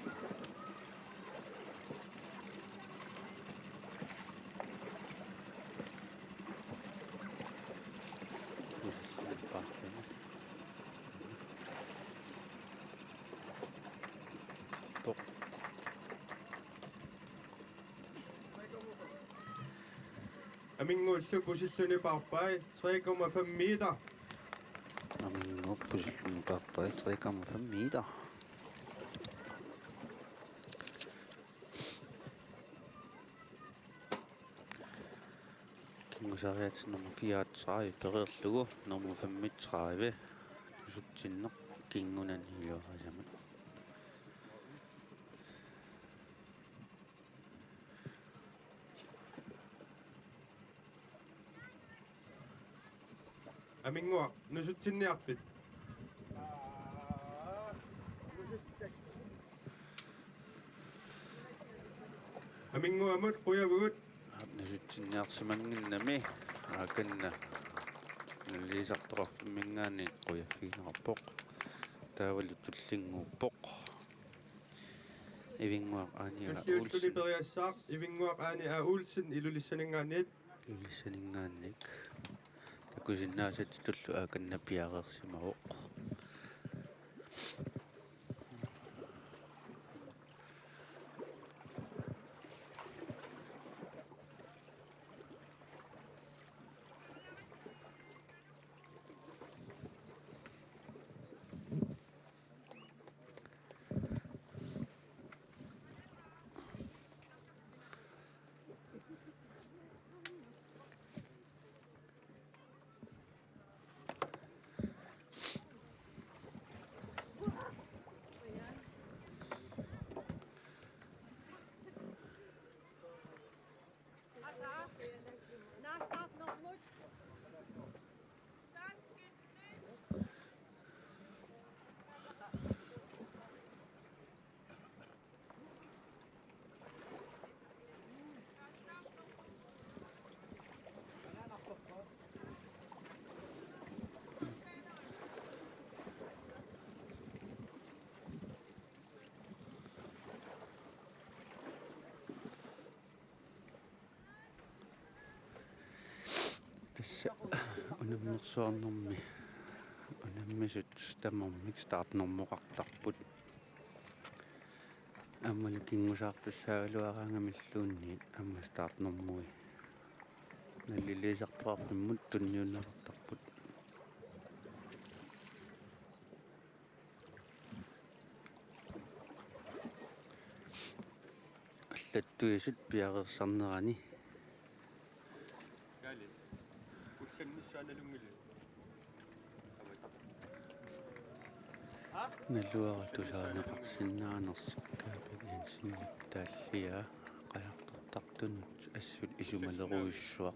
пусиллуни паарсами по амингууллу пусиллуни паарпай 3,5 meter амингуо пусиллуни паарпай 3,5 meter кингусариат nummer 34 перерлугу nummer 35 сутсиннеқ кингунан хиуарасамат амингуа нусутсинниарпит амингуамут қуявгут нусутсинниарсимангиннами ааканна нулисартоқарфиммингаани қуяффигинерпоқ таавалу туллингууппоқ ивингуақ аания уллиуллуни периассаақ ивингуақ аани аулсин илулиссанингаанниит илиссанингаанник такусиннаасат туллу ааканна пиареерсимавоқ тасса унаммерсуарнэрми унаммисут таммормик стартнэрмоқартарпут аммалу кингусаартуссаагалуараангамиллуунниит амма стартнэрмуи налилисартуарфиммут тунниуннерартарпут аллаттуисут пиарерсарнерани Кали. Кулланниссааналунгили. налуаратусаанеқарсиннаанерсаккаапагиансинник тааллиа қаяртортартунут ассут исумалеруйуссуа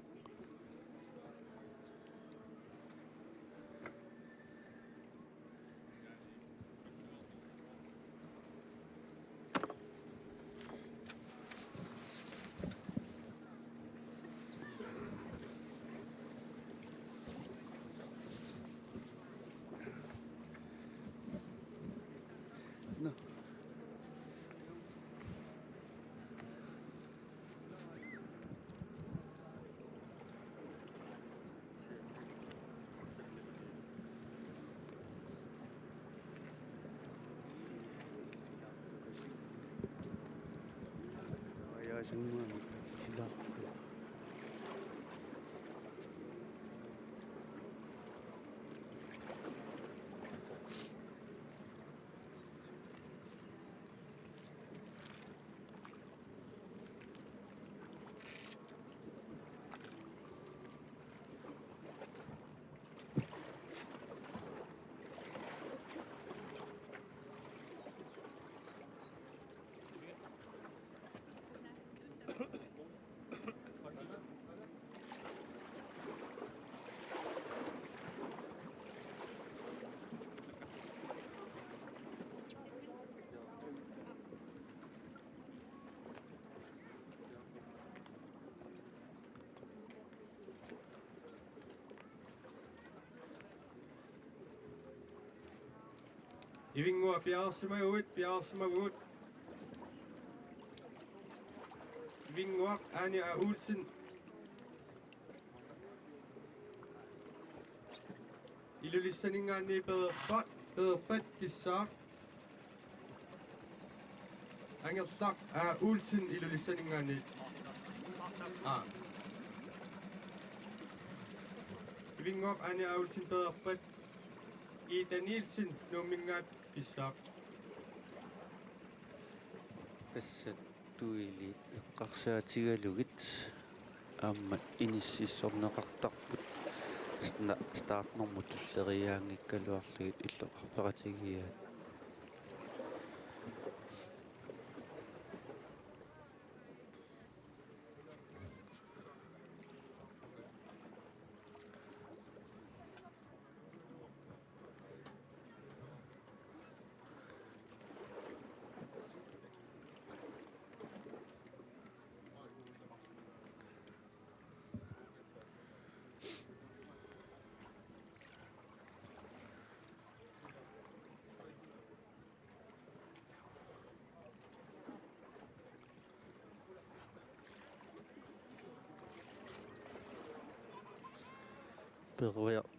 яасиммаами силаарпу Ивингуа пиарсимагуут. Ивингуа ани аулсин. Илулиссанингаани пеерпат киссаа. Ангерлақ аулсин илулиссанингаани. Ивингуа ани аулсин пеерпат Ida Nielsen numingaat kissaq тассаттуили эққарсаатигалугит аама иниссиссорнеқартарпут стартнэрмут туллериаангиккалуарлугит иллоқарпеқатигиаат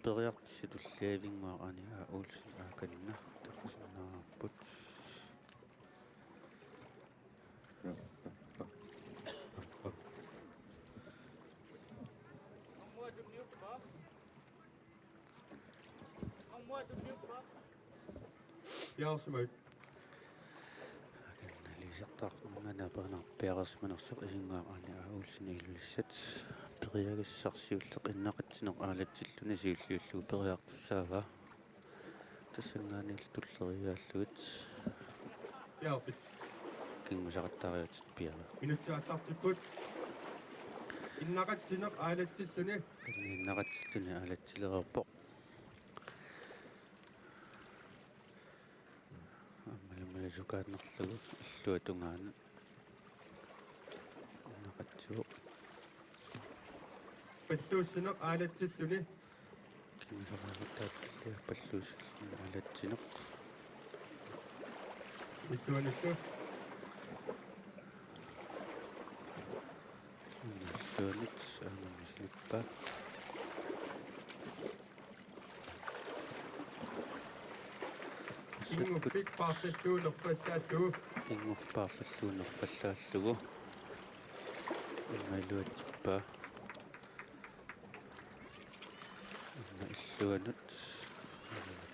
периартситуллаавингуарани аулсин ааканна такусиннаарпут пиарсимагут аканналисартаарнунгана паанарпиарасманерсоқ исингуарани аулсин илулиссат периагассарсиуллеқ иннақатсинеқ аалатсиллуни сиуллиуллугу периартуссаава тассангаанил туллериааллугит пиарпит кингусақаттаариутит пиара минутсиааллартиппут иннақатсинеқ аалатсиллуни иннақатсиллуни аалатсилерерпоқ аммалумаласукааннерлугу иллуатунгаана иннақатсуоқ паллууссинеқ аалатсиллуни кингусақариутааллуа паллуусиллуни аалатсинеқ иллуаниссу иллуанит аамамисилиппа ингуффик паарталлуунерфаллааллугу кингуффаарллуунерпаллааллугу иммалуатсиппаа illuanut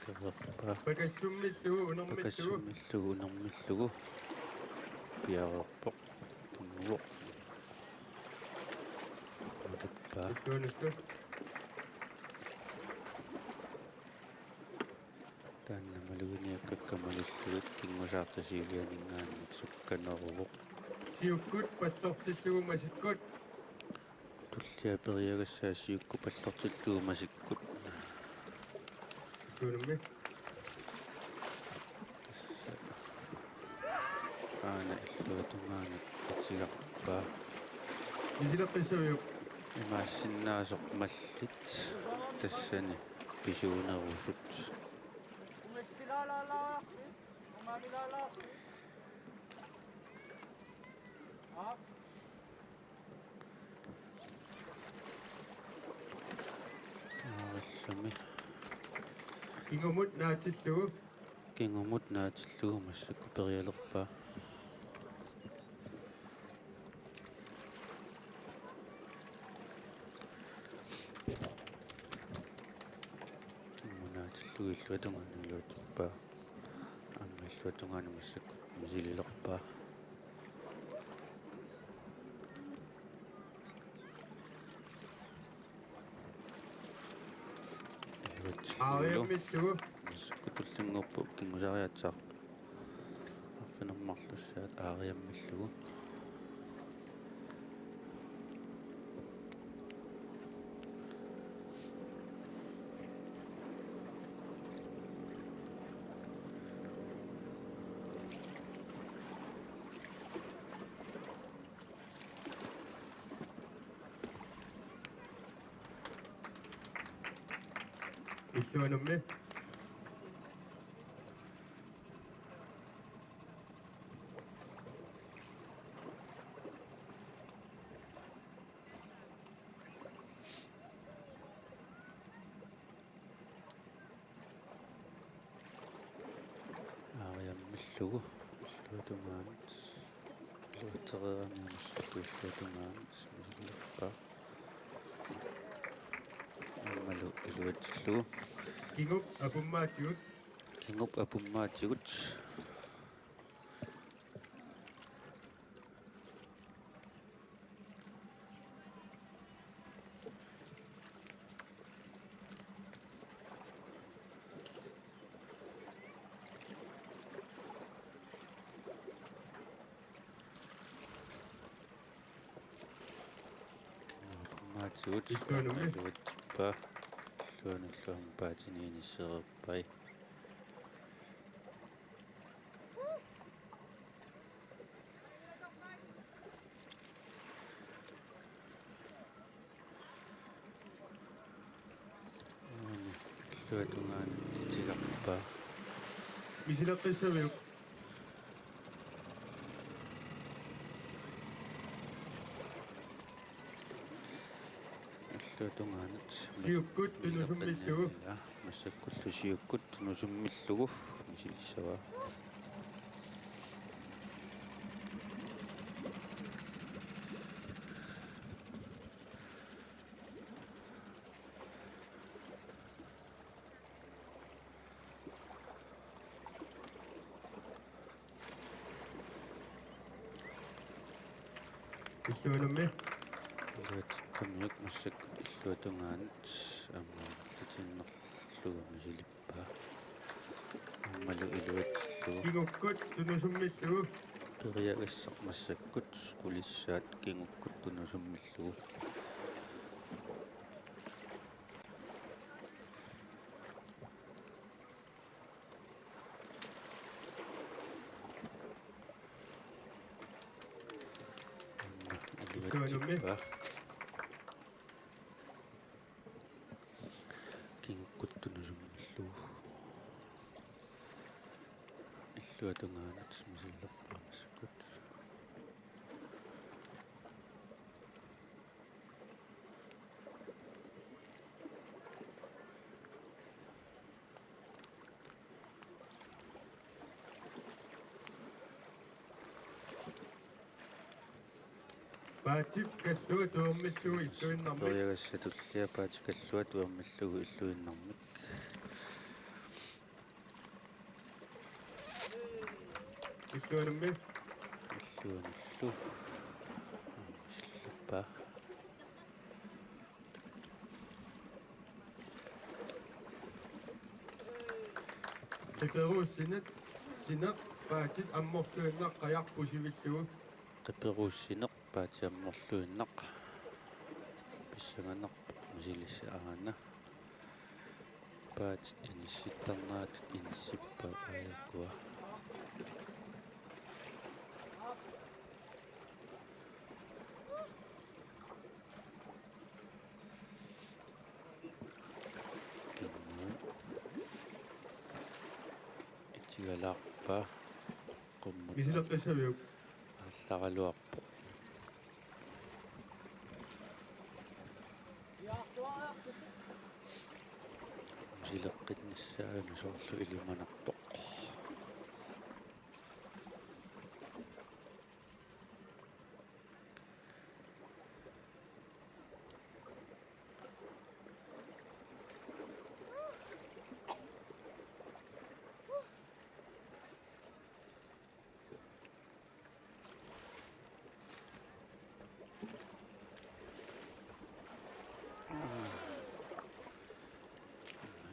kaverpa Pakassumillugu unermillugu pakassumillugu unermillugu piareerpoq tunguoq utappa illuanussu тааннамалугиниаккаккамалуллугит кингусаартасиулианингаанник сукканеругоқ siukkut pallortillugu masikkut туллиапериагассаасиукку паллортиллугу масиккут illuanummi аана иллуатунгаанак атигарпаа isilaqqissuviuk имаассиннаасоқ маллит тассани писуунерусут Umestilala. Umanilala. Up. аараллами ingumut naatillugu кингумут наатиллугу массакку периалерпаа наатиллугу иллуатунгаанилуутиппаа ааммиллуатунгаани массакку мисилилерпаа aariammillugu массаккутуллингорпу кингусариатсаа арфинермарлуссаат аариаммиллугу illuanummi аариаммиллугу иллуатунгаанит лутерераниамассакку иллуатунгаанит мисилерпаа аммалу илуатиллугу kingup apummaatigut кингуп апуммаатигут апуммаатигут Иллуанумми? илуатсиппаа иллуануллуам паатиниинissерерпай иллуатунгаан итигарпаа isilaqqissuviuk иллуатунгаанат siukkut tunusumillugu массаккуллу сиуккут нусуммиллугу мисилиссава illuanummi илуатиккамиук массаккут иллуатунгаанат амма татиннерлугу мисилиппаа аммалу илуатиллугу kingukkut tunusumillugu периагассақ массаккут qulissаат кингуккут тунусуммиллугу илуатсиппаа кингуккут тунусуммиллугу иллуатунгаанат мисиллерпаа массаккут Paatip kalluga tuummillugu illuinnarmik. Toriagassatullia paatikallua tuammallugu illuinnarmik. Illuinammi. Illuinallu. Slippa. Tiperuussinat sinaq paatit ammorluinnaqqajarpusivillugu. Qiperuussineq paatiammorluinnaq. Pissanganarpa masilissa aana. Paatit inissittarnaatut inissippaa aayakkua. Itigalarpa qummut Isileqqissaviuk. allaraluarpo. Sileqqinnissaanu sorlu ilimanartoq.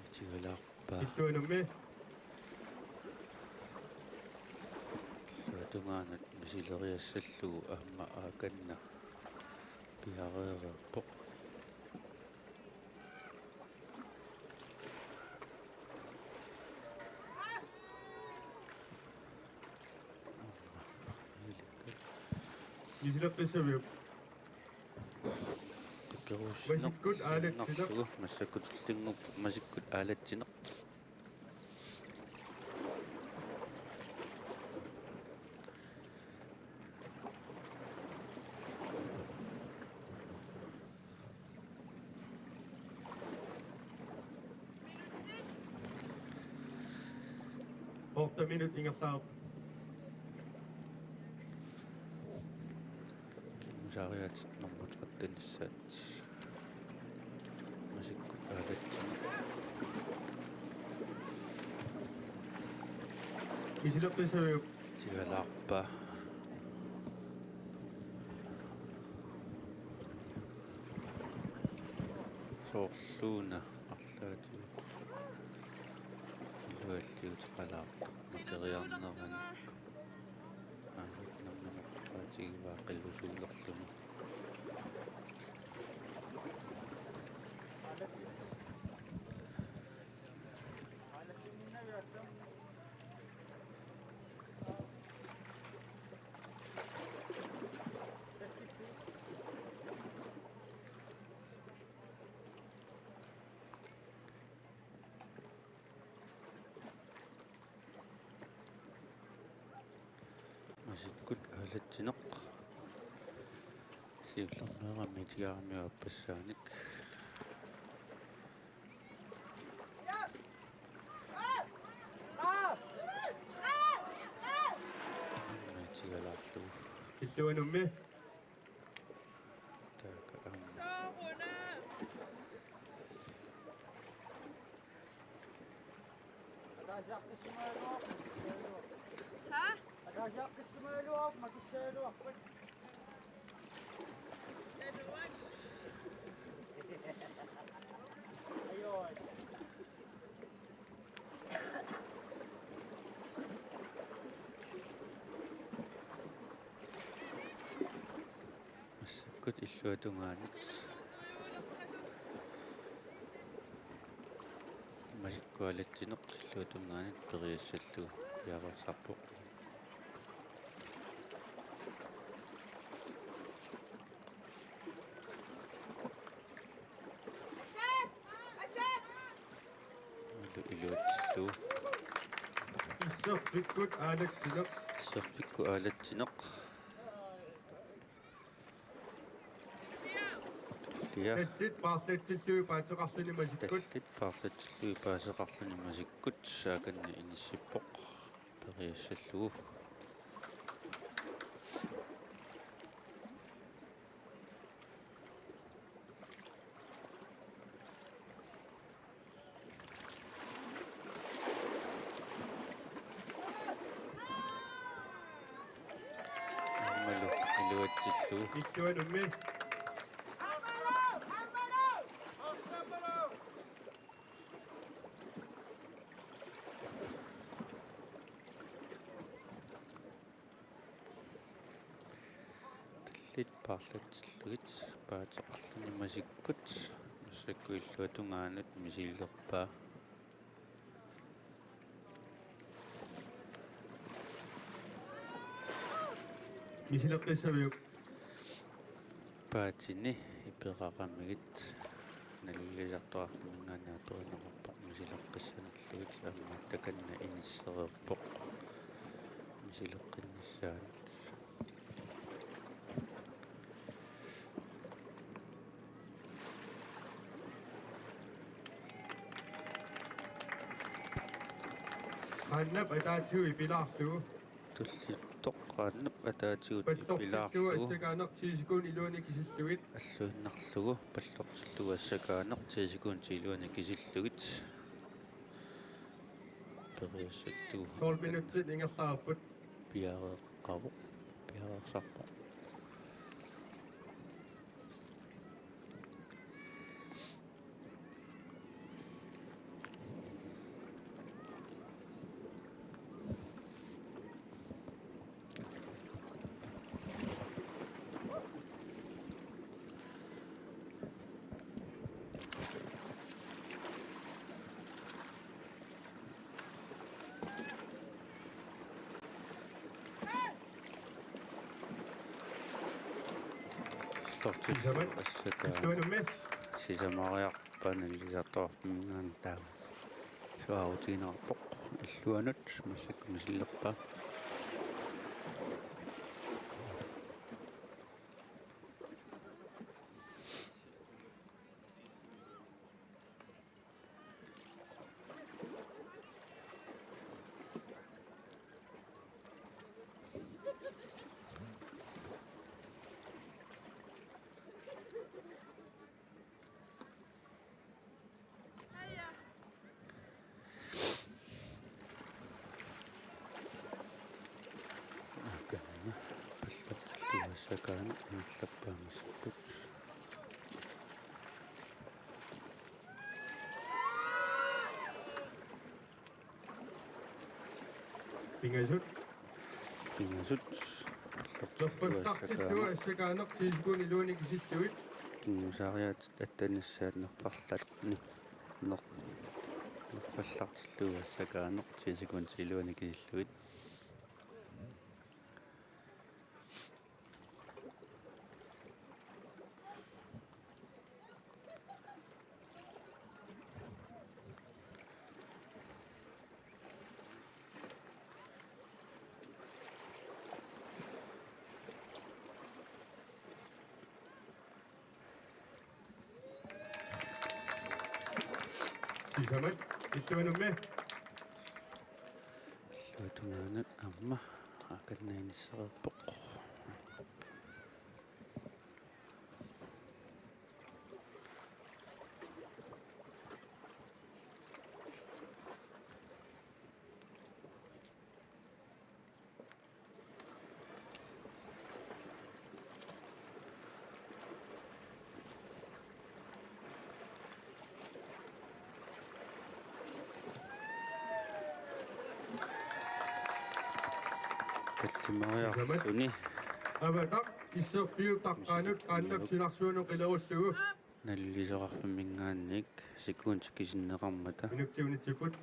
Itigalarpa. Illuinammi. Tungaanat misileriassallugu aamma aakanna piareererpo. Isileqqissaviuk. Qiperuussineq Masikkut aalatsineq. narlugu massakutullinnguppu masikkut aalatsineq. Orta minut ingersaaq. Musaariatit normutrattannissaat. Masikkut aalatsineq. Isileqqissaviuk. Tigalarpa. Soorluuna арлаатигут. Илуаллигут qalaarta. Materiarnerani. Nammanaqpaatигиваа qillusuulerluni. Masikkut aalatsineq. Siullerneerami tigaarmiuappassaanik. Tigalarlugu. Illuinammi. Taaka aamma. Massakut illuatungaanit. Masikkualatsineq illuatungaanit periassallugu piarersarpoq. Iluatsillugu. Isserfikkut aalatsineq. Serfikku aalatsineq. Tullia. Tallit paarlatsillugu paatiqarluni masikkut. Tallit paarlatsillugi paaseqarluni masikkut saakanna inissippoq periassallugu. иллуатсиллу иллуанумми таллит paarlatsillugit paatеқарлуни масиккут массакку иллуатунгаанут мисииллерпаа мисилеққиссавиук паатини иперақамигит наллисартуармингаанаа туанеқарпоқ мисилеққиссаналлугит аама таканна иниссереерпоқ мисилеққиннссаанут qaannap ataatiui pilaarlugu туллиттоққааннап атаатигут паллортиллуа пилаарлугу ассакаанертиисикуун илуани кисиллугит аллуиннарлугу паллортиллугу ассакаанертиисикуун тилуани кисиллугит периассаттугу 12 минутсит ингерлаарпут пиареэққавоқ пиареерсарпоқ Сисамат. ассакаа иллуанумми сисамариарпаналлисартуарфимингаан таа суаутигинерпоқ иллуанут массакку мисиллерпаа аккана паллартиллугу ассакаана ингерлаппаамассаккут пингасут пингасут нерфаллартиллуа ассакаанертиисикуун илуани кисиллугит кингусаариат аттаниссаат нерпарлалерни нерпаллартиллугу ассакаанертиисикуун тилуани кисиллугит сисамат иллуанумми луатунгаанат амма аканнаиниссереерпоқ каллимариарлуни аватақ иссерфиу таққаанут qaannap синарсуунеқ илеруллугу наллисоқарфимингаанник сикуун кисиннеқармата минуттиунитсиппут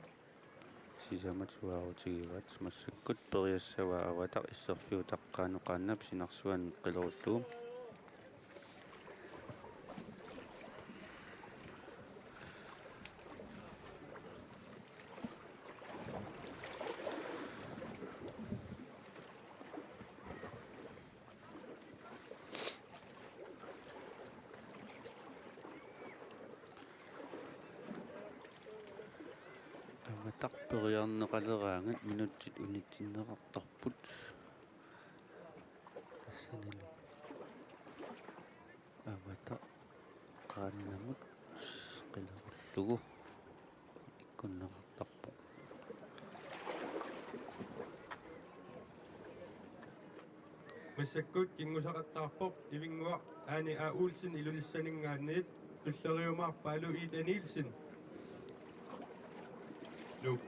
сисамат суаарутигиват массаккут периассава аватақ иссерфиу таққаану qaannap синарсуан қилеруллугу аватарпериарнеқалераангат минутсит унитсиннеқартарпут тассаналу авата qaannamut qilеруллугу Qissakkut kingusaqattaarpoq ivinguaq Aani A. Olsen ilulissaningaanniit tulleriumaarpa alu Ida Nielsen. Lu.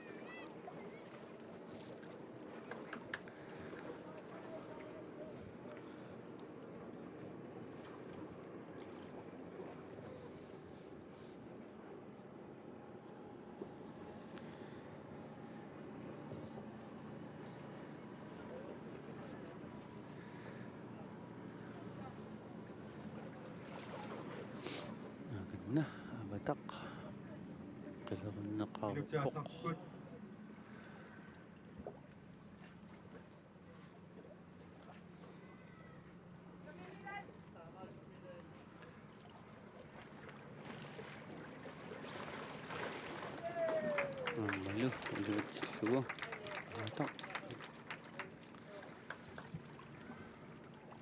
Naganna avataq qilerunneqarpoq Inutiassarput аммалу илуутсиллугу аатaq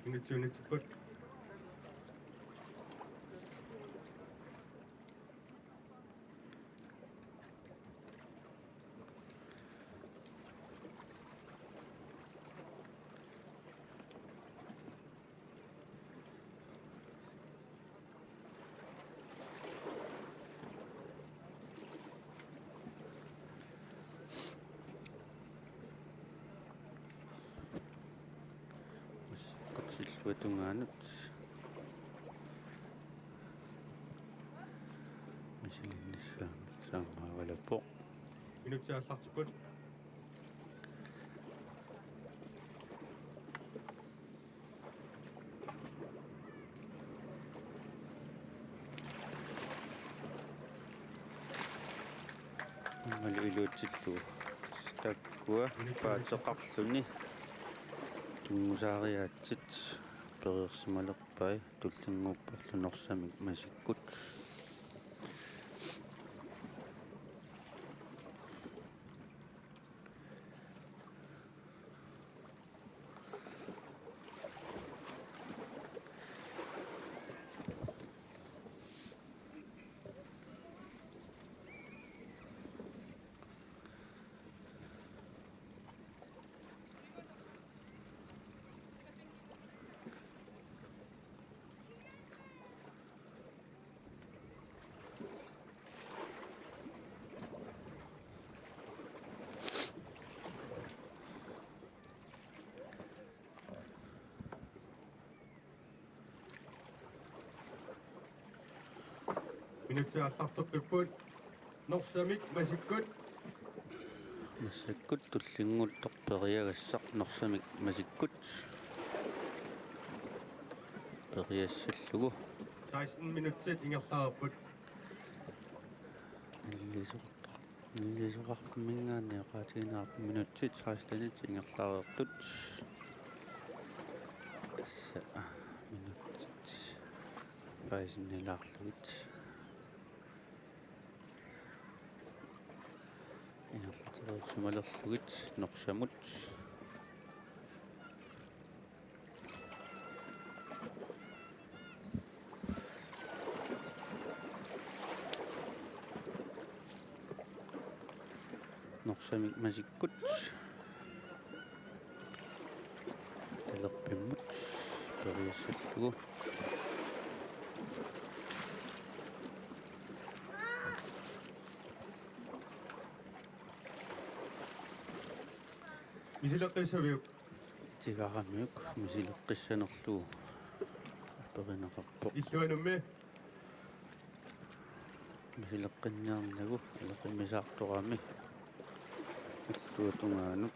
inutiunitsiput кутсиллуатунгаанут масилиннссаамут саамаавалаппо inutiassartiput аммалу илуутсиллугу таккуа паатеқарлүни кингусаариаатсит перерсималерпай туллингууппарлунорсамик масиккут inutiassarterput norsamik masikkut массаккут туллингулторпериагассақ норсамик масиккут периассаллугу 16 minutsit ingerlaarput ниллисоқарпимингаанниақаатигинаарпу минутсит 16 ингерлаареэртут тасса минутсит паисиннилаарлугит ингерлатерерсималерлугит норсамут норсамик масиккут талерпиммут периассаллугу misileqqissaviuk тигарамиук мисилеққиссанерлугу перинеқарпоқ illuanummi мисилеққинниарнагу илеқимисаарторами уллуатунгаанут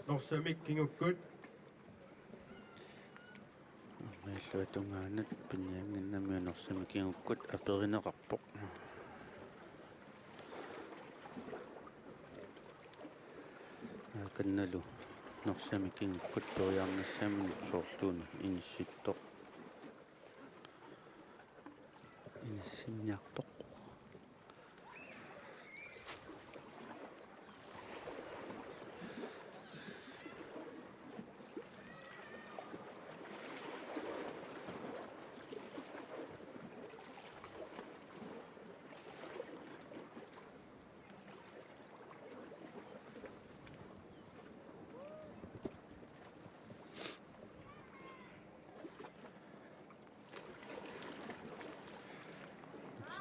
norsamik kingukkut миллуатунгаанут пинниангиннамиунерсамикингуккут аперинеқарпоқ канналу норсамикингуккут периарнассаамин соорлууни инисситтоқ иниссинниарпоқ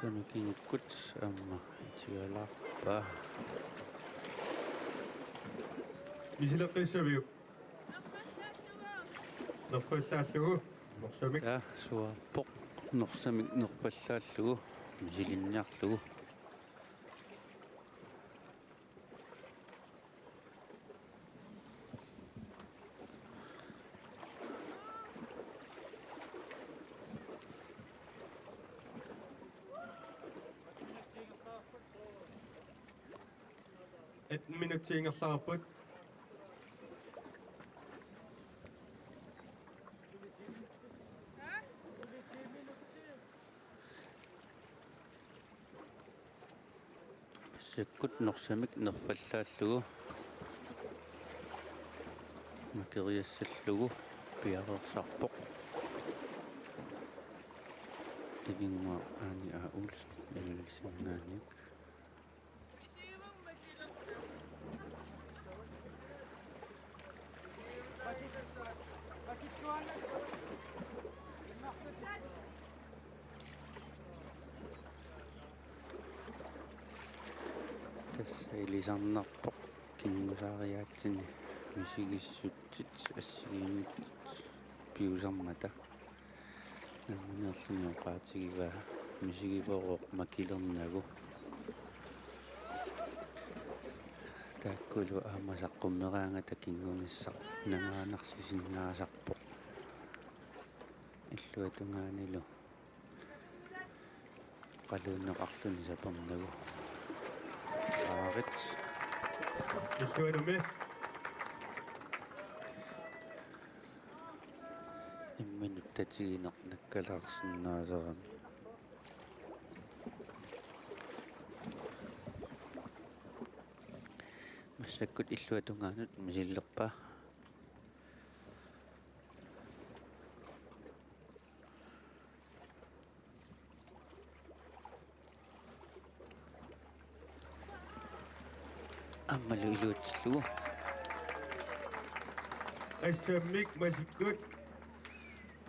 Samikingukut amma itigalaqpa Misileqqissaviu. Nerfallaallugu. Nersamik. ja suarpoq nersamik nerpallaallugu misilinniarlugu Et minutiingerlaarput. sikkut nersamik nerpallaallugu makeriassallugu piareersarpoq ivingua aani auls ilulsinnaaniak tässä ilisarnarpoq kingusaariaatsini misigissutsit assigiimittit piusarmata nammunerluni oqaatigigaa misigivoroq makilernagu taakkulu aamasaqqumeraangata kingungissaq nangaanarsisinnaasarpoq illuatungaanilu qaluunneqarluni sapernagu aarit Illuanumi. imminut tatigineq nakkalaarsinnaaserami massakkut illuatungaanut misillerpaa аммалу илуутсиллугу Assammik masikkut.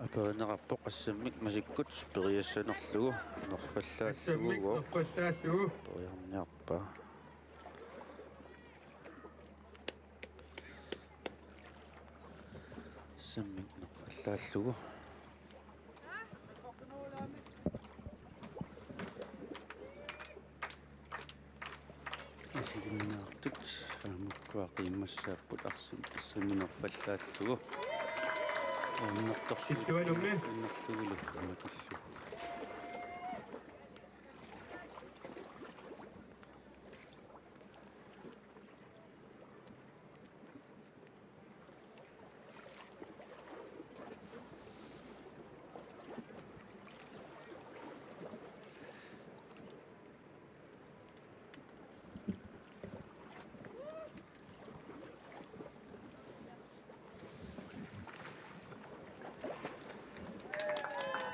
аперинеқарпоқ ассаммик масиккут периассанерлугу Assammik нерфаллааллугу nerfallaallugu. ториарниарпаа ассаммик нерфаллааллугу асигиннаартут аамуккуақиммассааппут ассаминерфаллааллугу Illuanumi. иннерлугулу амакиллу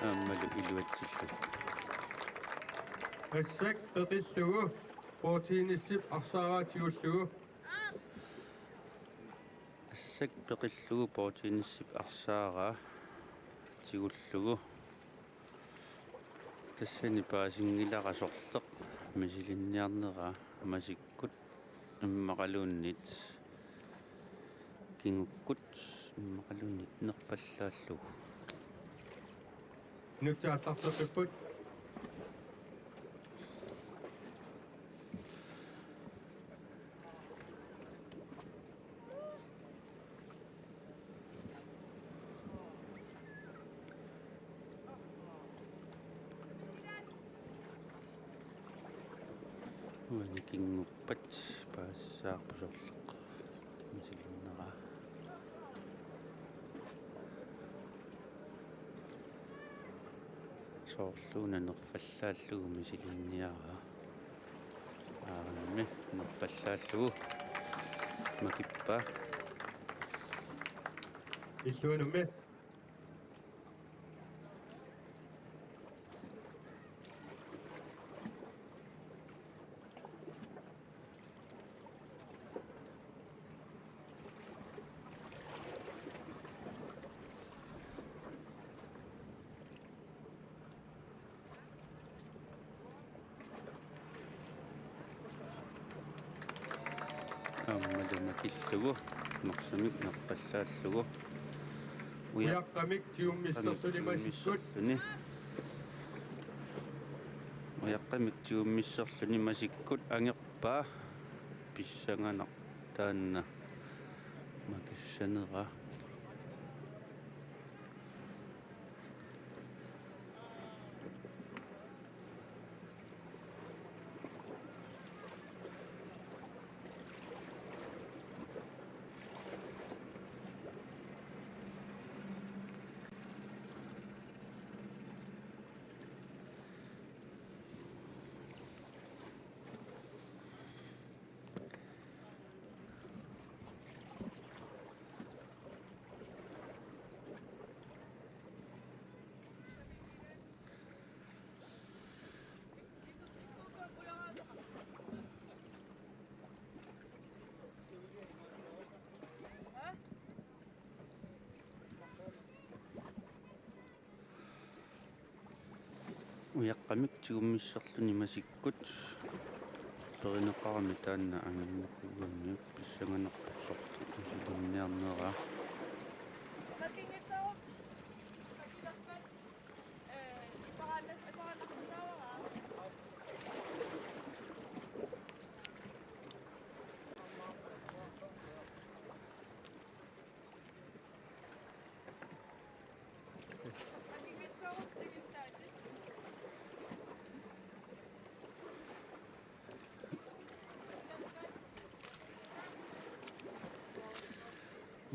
аммалу илуатсиллу Assak peqillugu. Proteinissip arsaaraatигуллугу. ассак пеқиллугу протеиниссип арсаараа тигуллугу тассани паасингиларасорлеқ мисилинниарнераа масиккут иммақалууннит кингуккут иммақалууннит нерфаллааллугу Nutiallarteqipput. уани кингуппат паассаарпусорлеқ мисилиннераа соорлууна нерфаллааллугу мисилинниараа ааранми нерфаллааллугу макиппаа Illuanumi. аммалумакиллугу марсамик неққаллааллугу уяққамик тиуммиссерсулимасиккут уяққамик тиуммиссерлуни масиккут ангерпаа писсанганақ таанна макиссанера уяққамик тиуммиссерлуни масиккут перинеқарами таанна ангиннакугуунниук писсанганерпусорту силунниарнера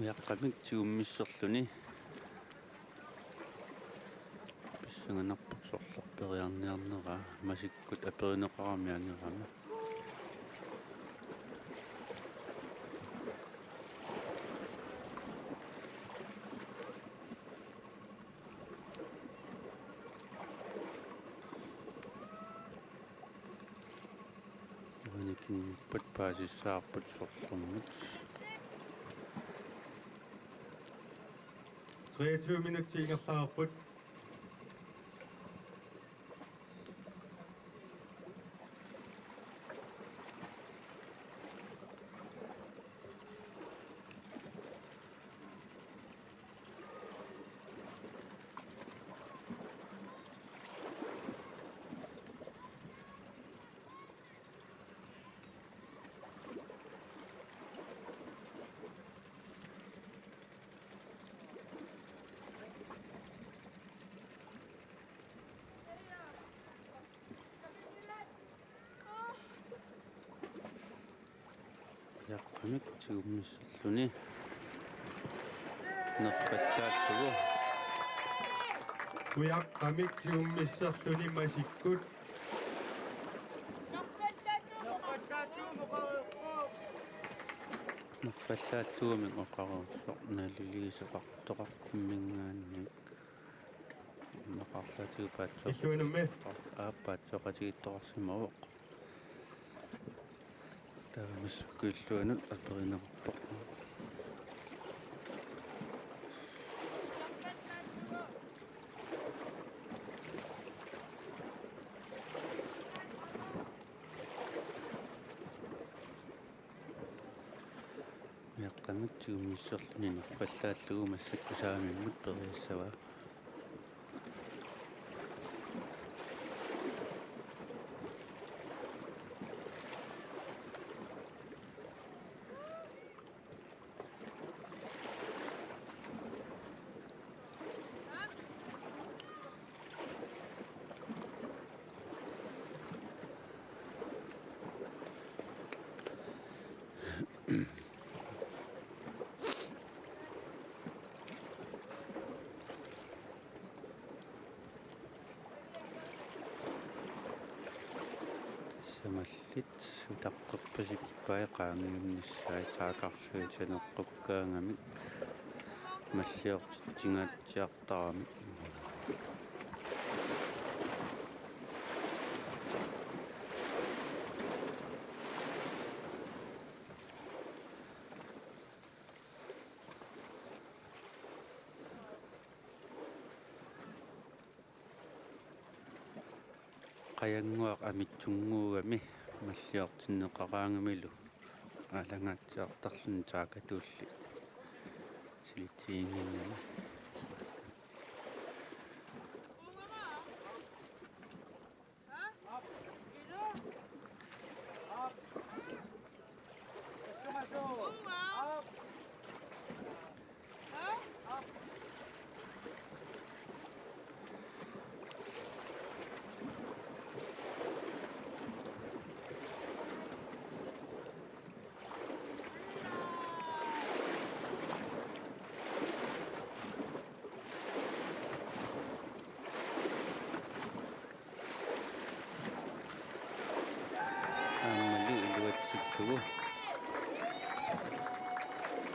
уяққамик тиуммиссерлуни писсанганерпусорлерпериарниарнера масиккут аперинеқарами ангерама ваникин патпаасиссаарпут сорлэрмут 23 минут ингерлаарпут уяққамик тиуммиссерлуни неққаллааллугу уяққамик тиуммиссерлуни масиккут неққаллааллугумик оқарерсоқ налилисеқартоқарқуммингаанник неқарлатигупаатсоқ иллуанумме ааппаатсоқатигитторсимавоқ таамассуккуиллуанут аперинерпоқ уяққамик тиуммиссерлуни неққаллааллугу массаккусаамиммут периассава самаллит утаққиппасиппай qaangiimnissaai таакарсуутанеққуккаангамик маллиортитсингаатсиартарами qayanguaq amitsunguugami маллиортиннеқараангамилу алангаатсиартарлун таакатуулли силитсиингиннами ааммалу илуатситтугу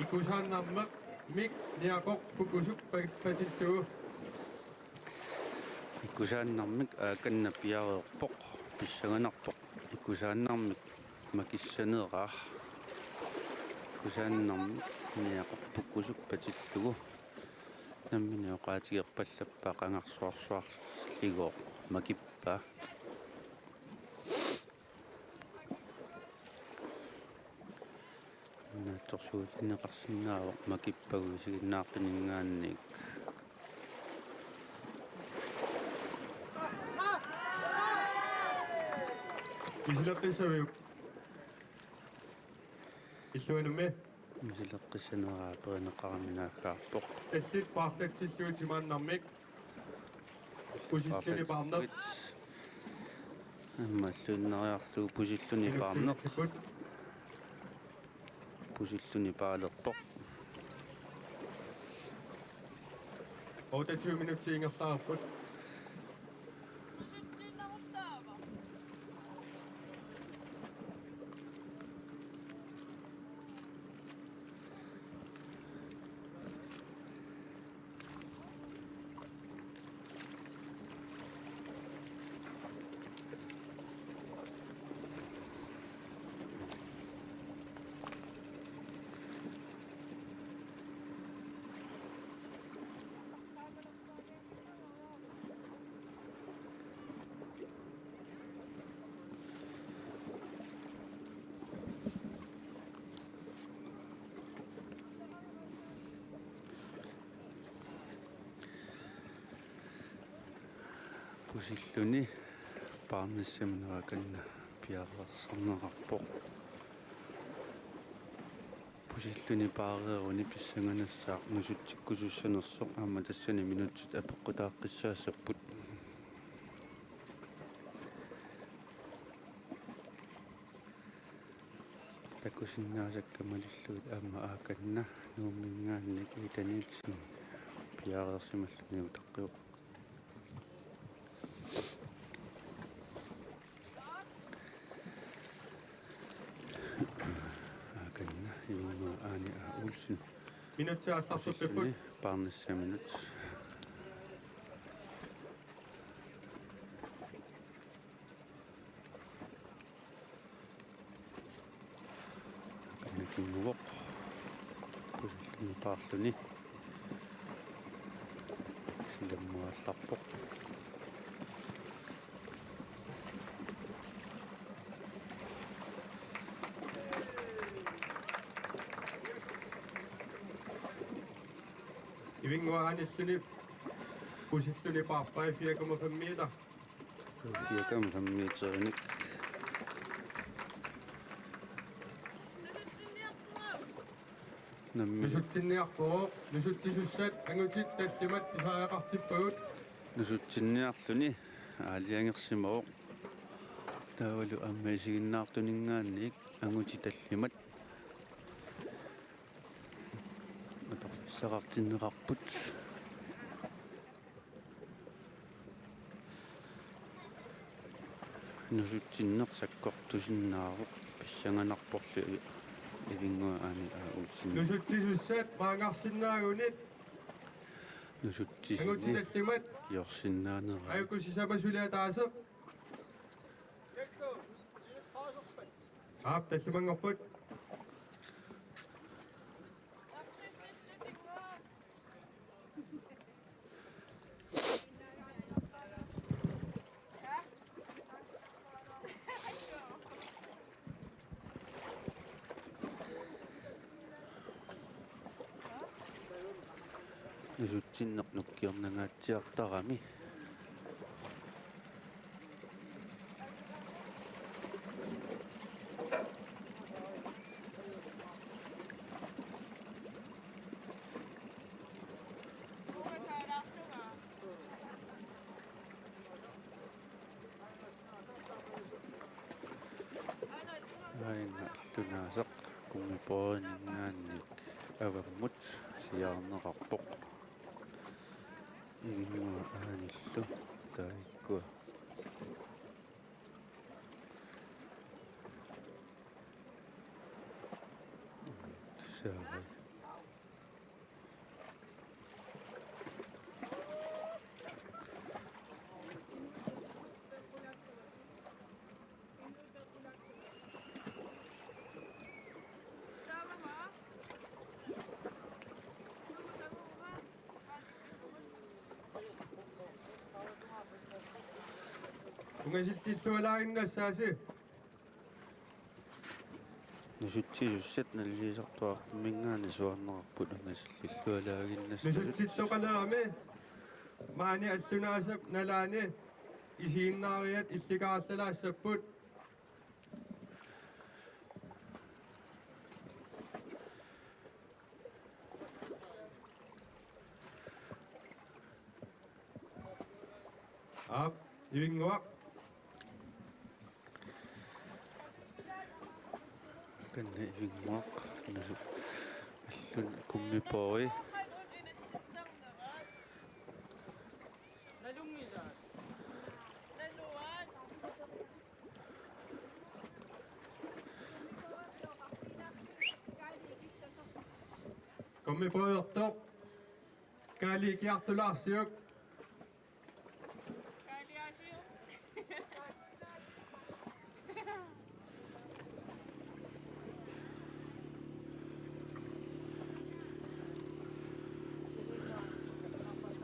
икусааннармеқ мик ниақоқ пукусук патиллугу иккусааннармик ааканна пиареерпоқ писсаганарпоқ иккусааннармик макиссанеераа иккусааннармик ниақоқ пукусук патиллугу наммини оқаатигерпаллаппаа қангарсуарсуарлигоо макиппаа наатсорсуутинеқарсинаавоқ макиппагу сигиннаартунингаанник исилаққиссавиук иллуануме мисилеққиссанераа перинеқараминааггаарпоқ таллит паарлатсиллуутимааннармик пусиллуни паарнер аммаллуннериарлуу пусиллуни паарнеқ пусиллуни паалерпоқ 28 минутти ингерлаарпут пусиллуни паарнассаминераканна пиареерсарнерарпоқ пусиллуни паарееруни писсанганассаақ нусутсиккусуссанерсоқ аама тассани минутсит апеққутааққиссаассаппут такусиннаасаккамалиллуит аама ааканна нууммингаанник итаниитсин пиареерсималлуни утаққиуқ ааканна ивиннуа аани уулсин минутти алларсерпиппут паарнассаминут ааканна кингувоқ пусиллуни paarluni silammuallarpoq ивингуааниллуни пусиллуни паарпай 4,5 метр 4,5 метерник нусутсинниарпоо нусутсисуссаат ангутит таллимат исаақартиппагут нусутсинниарлуни аалиангерсимаоқ таавалу аммасигиннаартунингаанник ангути таллимат атарфиссақартиннеқарпут нусутсиннерсаккортусиннааруq писсанганарпорлу ивингуаани аулсин нусутсисуссаат маангарсиннаагунит нусутсисни ангути таллимат киорсиннаанера аюкусисапасулиатаасе аап таллимангорпут nusutsinneq nukkiornangaatsiartarami aingallunaaseq kummiporinningaannik avammut siaarneqarpoq ivingua aanillu taaikkua tusaagai Ungasillillualaaginnaassaasi nusutсисуссат наллиисартуармингаани суарнеқарпут унгассиллуалаагиннассалут nusutsilloqalaami maani allunaasap nalaani isiinnaariat illikaallassaput aap ivinguaq kanna ivingmuaq nusu allun kummipori kommipoertoq kaalikiartulaarsiuk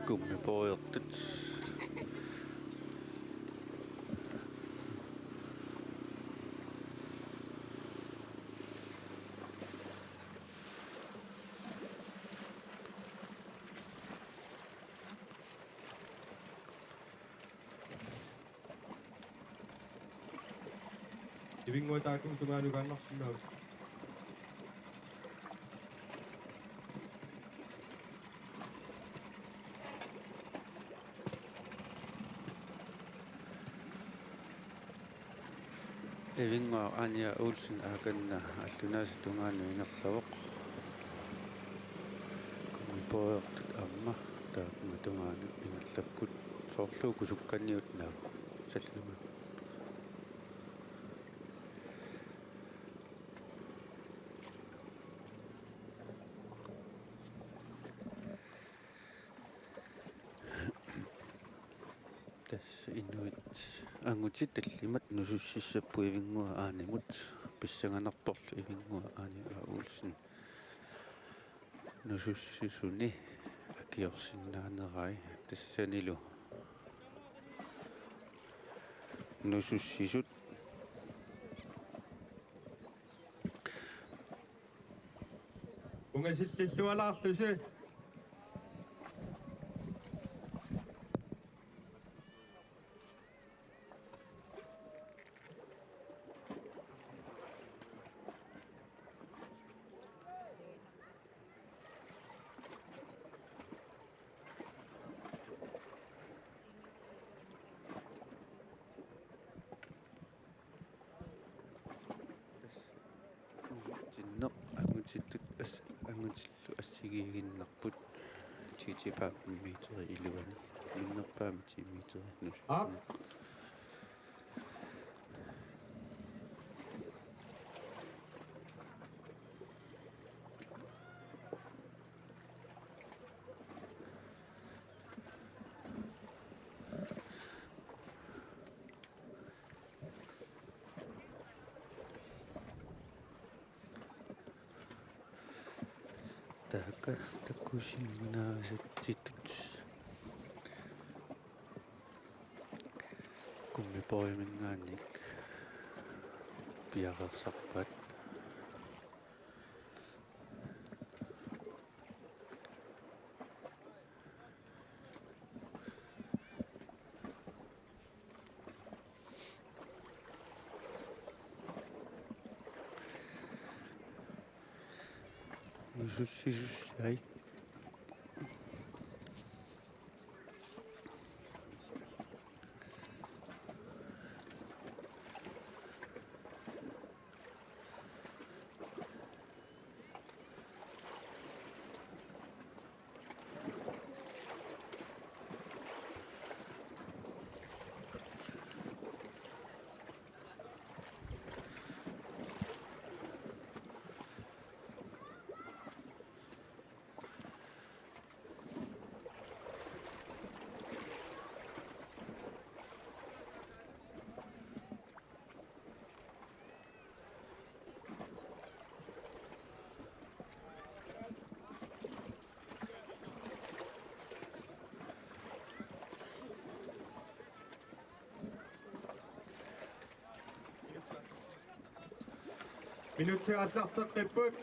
kummipoertut ivingua taakum tungaanukaannarsimaavut ivingua Anja Olsen aakanna allunaasa tungaanu ingerlavuq kummipoertut amma taakuma tungaanu ingerlapput soorluu kusukkanniut naa salluma tässä inuit angutit tallimat nusussissappu ivingua aanimut pissanganarporlu ivingua Anja Olsen nusussisuni akiorsinnaanerai tassanilu nusussisut ungasillillualaarlusi nusutsinneq angutittut angutillu assigiiginnarput tiitipaapimmiiteri iluani minnerpaami tiimiiteri aap taaka takusinnaasatitut kummipoimingaannik piaqersarpat нусуссисуллай Minuttiarallarteqqiput.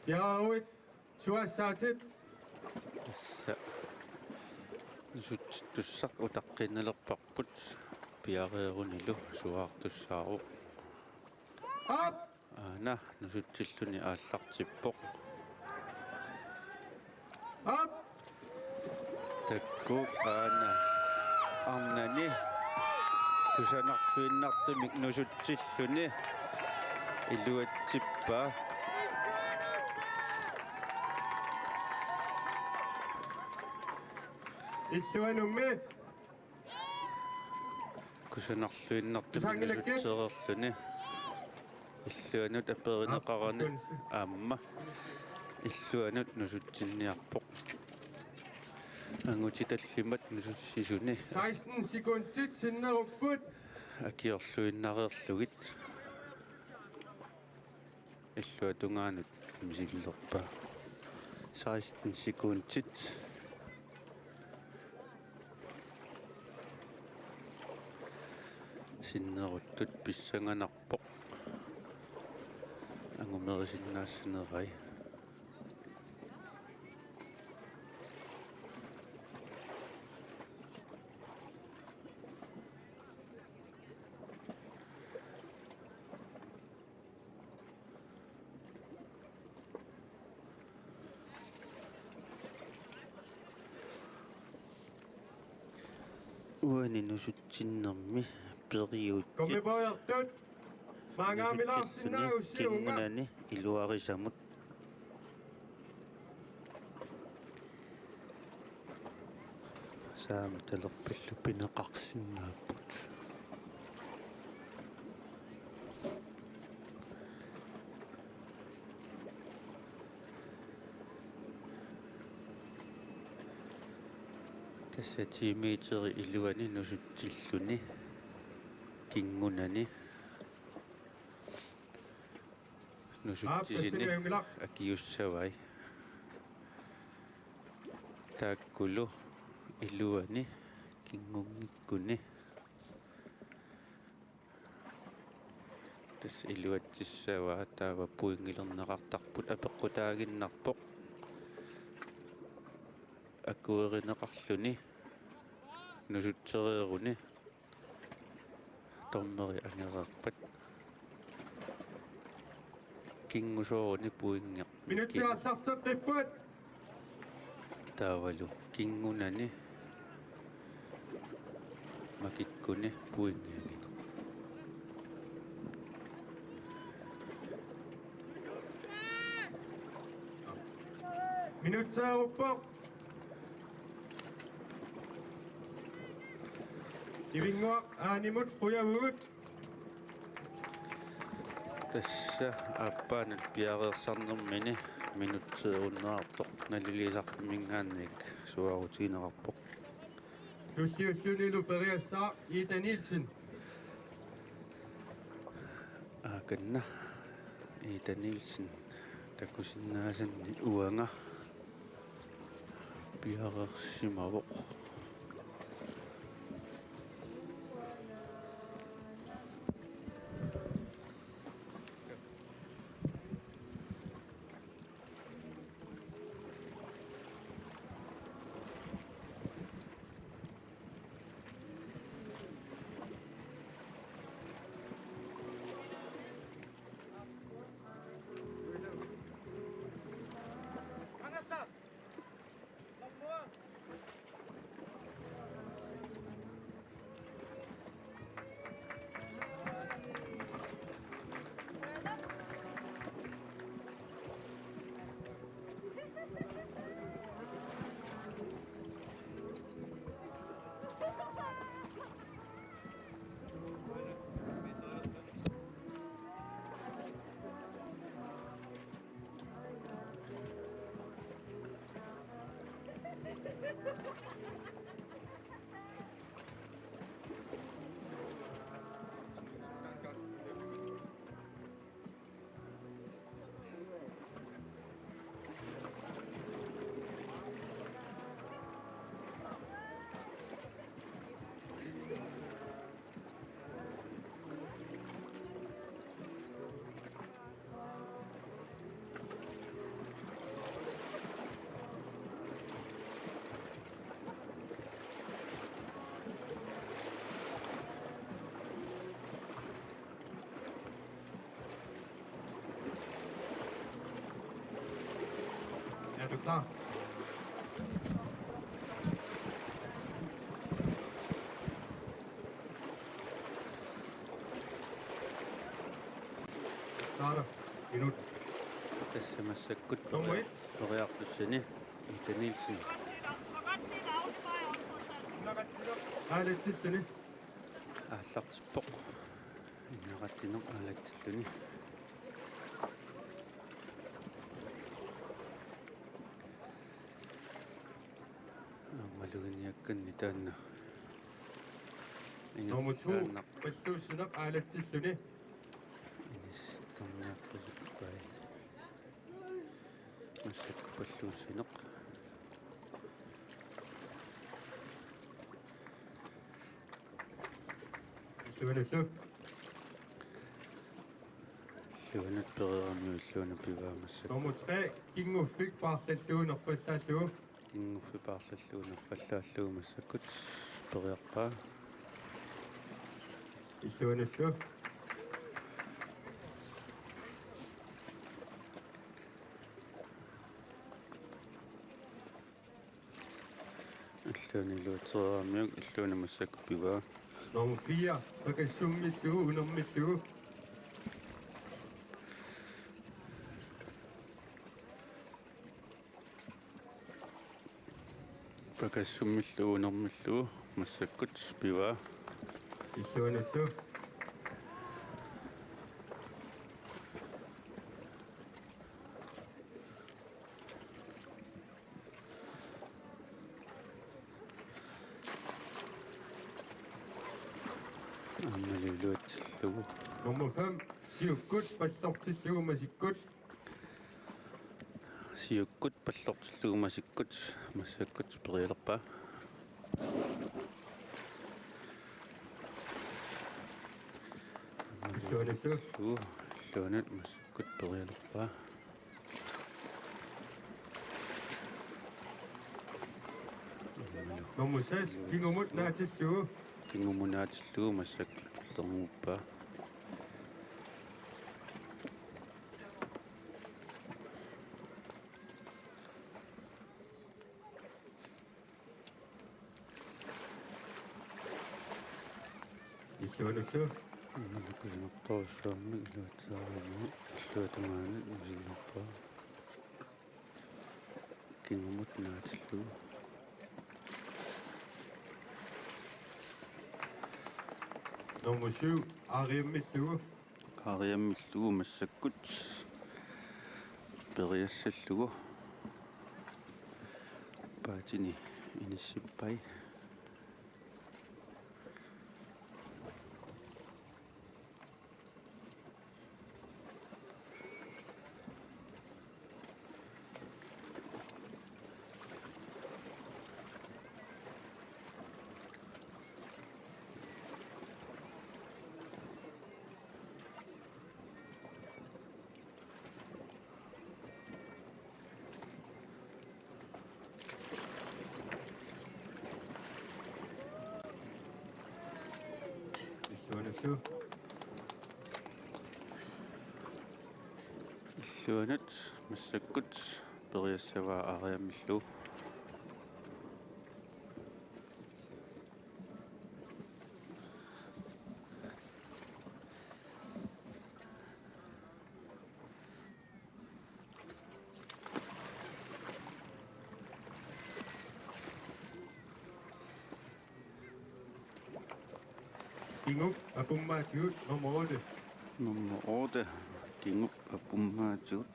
Piaruit suassaatit тасса нусутсуссақ утаққиннелерпарпут пиареерунилу суаартуссаару up аана нусутсиллуни ааллартиппоқ up такку аана арнани тусанарфииннартумик нусутсиллуни илуатсиппаа illuanummi кусанарлуиннартумик нусутсеерерлуни иллуанут аперинеқарани аамма иллуанут нусутсинниарпоқ ангутиталлимат нусуссисуни 16 sekundtit sinnerupput акиорлуиннареерлугит иллуатунгаанут мисиллерпаа 16 секундтит синнеруттут писсанганарпоқ ангумерисиннаассанерай уани нусутсиннэрми периутти kommipoertut maangaamilaarsinnaagussiunga кингунани илуарисамут саами талерпиллу пинеқарсиннааппут тасса тимиитери илуани нусутсиллуни кингунани нусутсисини aappasiniungilaq акиуссавай тааккулу илуани кингунгиккуни тас илуатсиссаваа таава пуингилернеқартарпут апеққутаагиннарпоқ аккуеринеқарлуни нусутсерееруни томмери ангерерпат кингусоони пуингеқ minuttiarallarteqqiput таавалу кингунани макиккуни пуингеани minuttiaruppoq ивингуақ анимут қуявугут тасса аппаанат пиареерсарнэрмини минутсееруннеартоқ налилисарпимингаанник суарутигинеқарпоқ туссиуссунилу периассаа Ida Nielsen ааканна Ida Nielsen такусиннаасанни уанга пиареерсимавоқ Start. Starter. Minut. Tässä massakkut Nummer 1. Toriartussani Ita Nielsen. Aalatilluni. Aallartippoq inneqatineq aalatilluni. Ammaluginiakkanni taanna. Nummer 2. Palluussineq aalatilluni. Inis tarniarpusukkai. Massakku palluussineq. Illuanallu. Luanat pereerami ulluuna pivaamassak. Nummer 3. Kinguffik paarlalluunerfallaallugu. Kinguffi paarlalluunerfallaallugu massakkut periarpaa. Illuanallu. Illuuni luuteriaramiuk illuuni massakku pivaa. Nummer 4. Pakassummiillugu unermillugu. Pakassumillugu unermillugu massakkut pivaa. Illuanallu. Ammaliluatsillugu. Nummer 5. Siukkut pallortillugu masikkut. Siukkut pallortillugu masikkut massakkut perialerpaa. Illuanallu. Illuanat massakkut perialerpaa. Nummer 6. Kingumut naatillugu. Kingumunaatsillugu massakkut termuuppaa. Illuanallu. Nakusinertorsuarmi iluatsaarami illuatamaanat musinerpaa. Kingumut naatillugu. Nummer 7. Ariammillugu. Ariammillugu massakkut periassallugu. Paatini inissippai. Illuanallu. Illuanat massakkut periassavaa ariammillugu. Kingup apummaatigut. Nummer 8. Nummer 8. Kingup apummaatigut.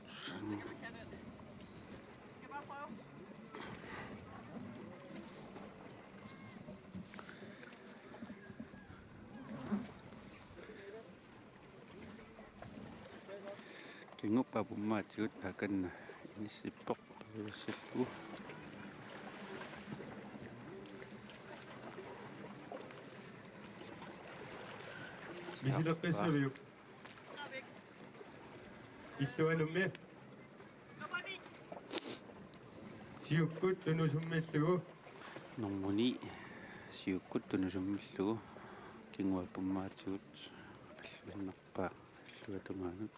Kingup apummaatigut akanna inissippoq periassallugu. Misileqqissuliuk. Illuanummi. Siukkut tunusummiillugu. Nummer 9. Siukkut tunusummillugu. Kinguapummaatigut alluinnerpaa alluatamaanut.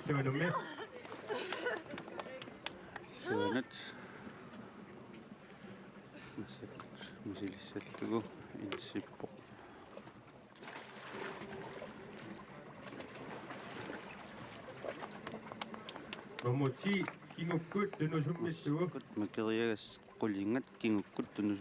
иллуанумми Luanat masakut musilissallугу insippo Mamuti kingukkut tunusummissugu makeriagas qullingat kingukkut tunus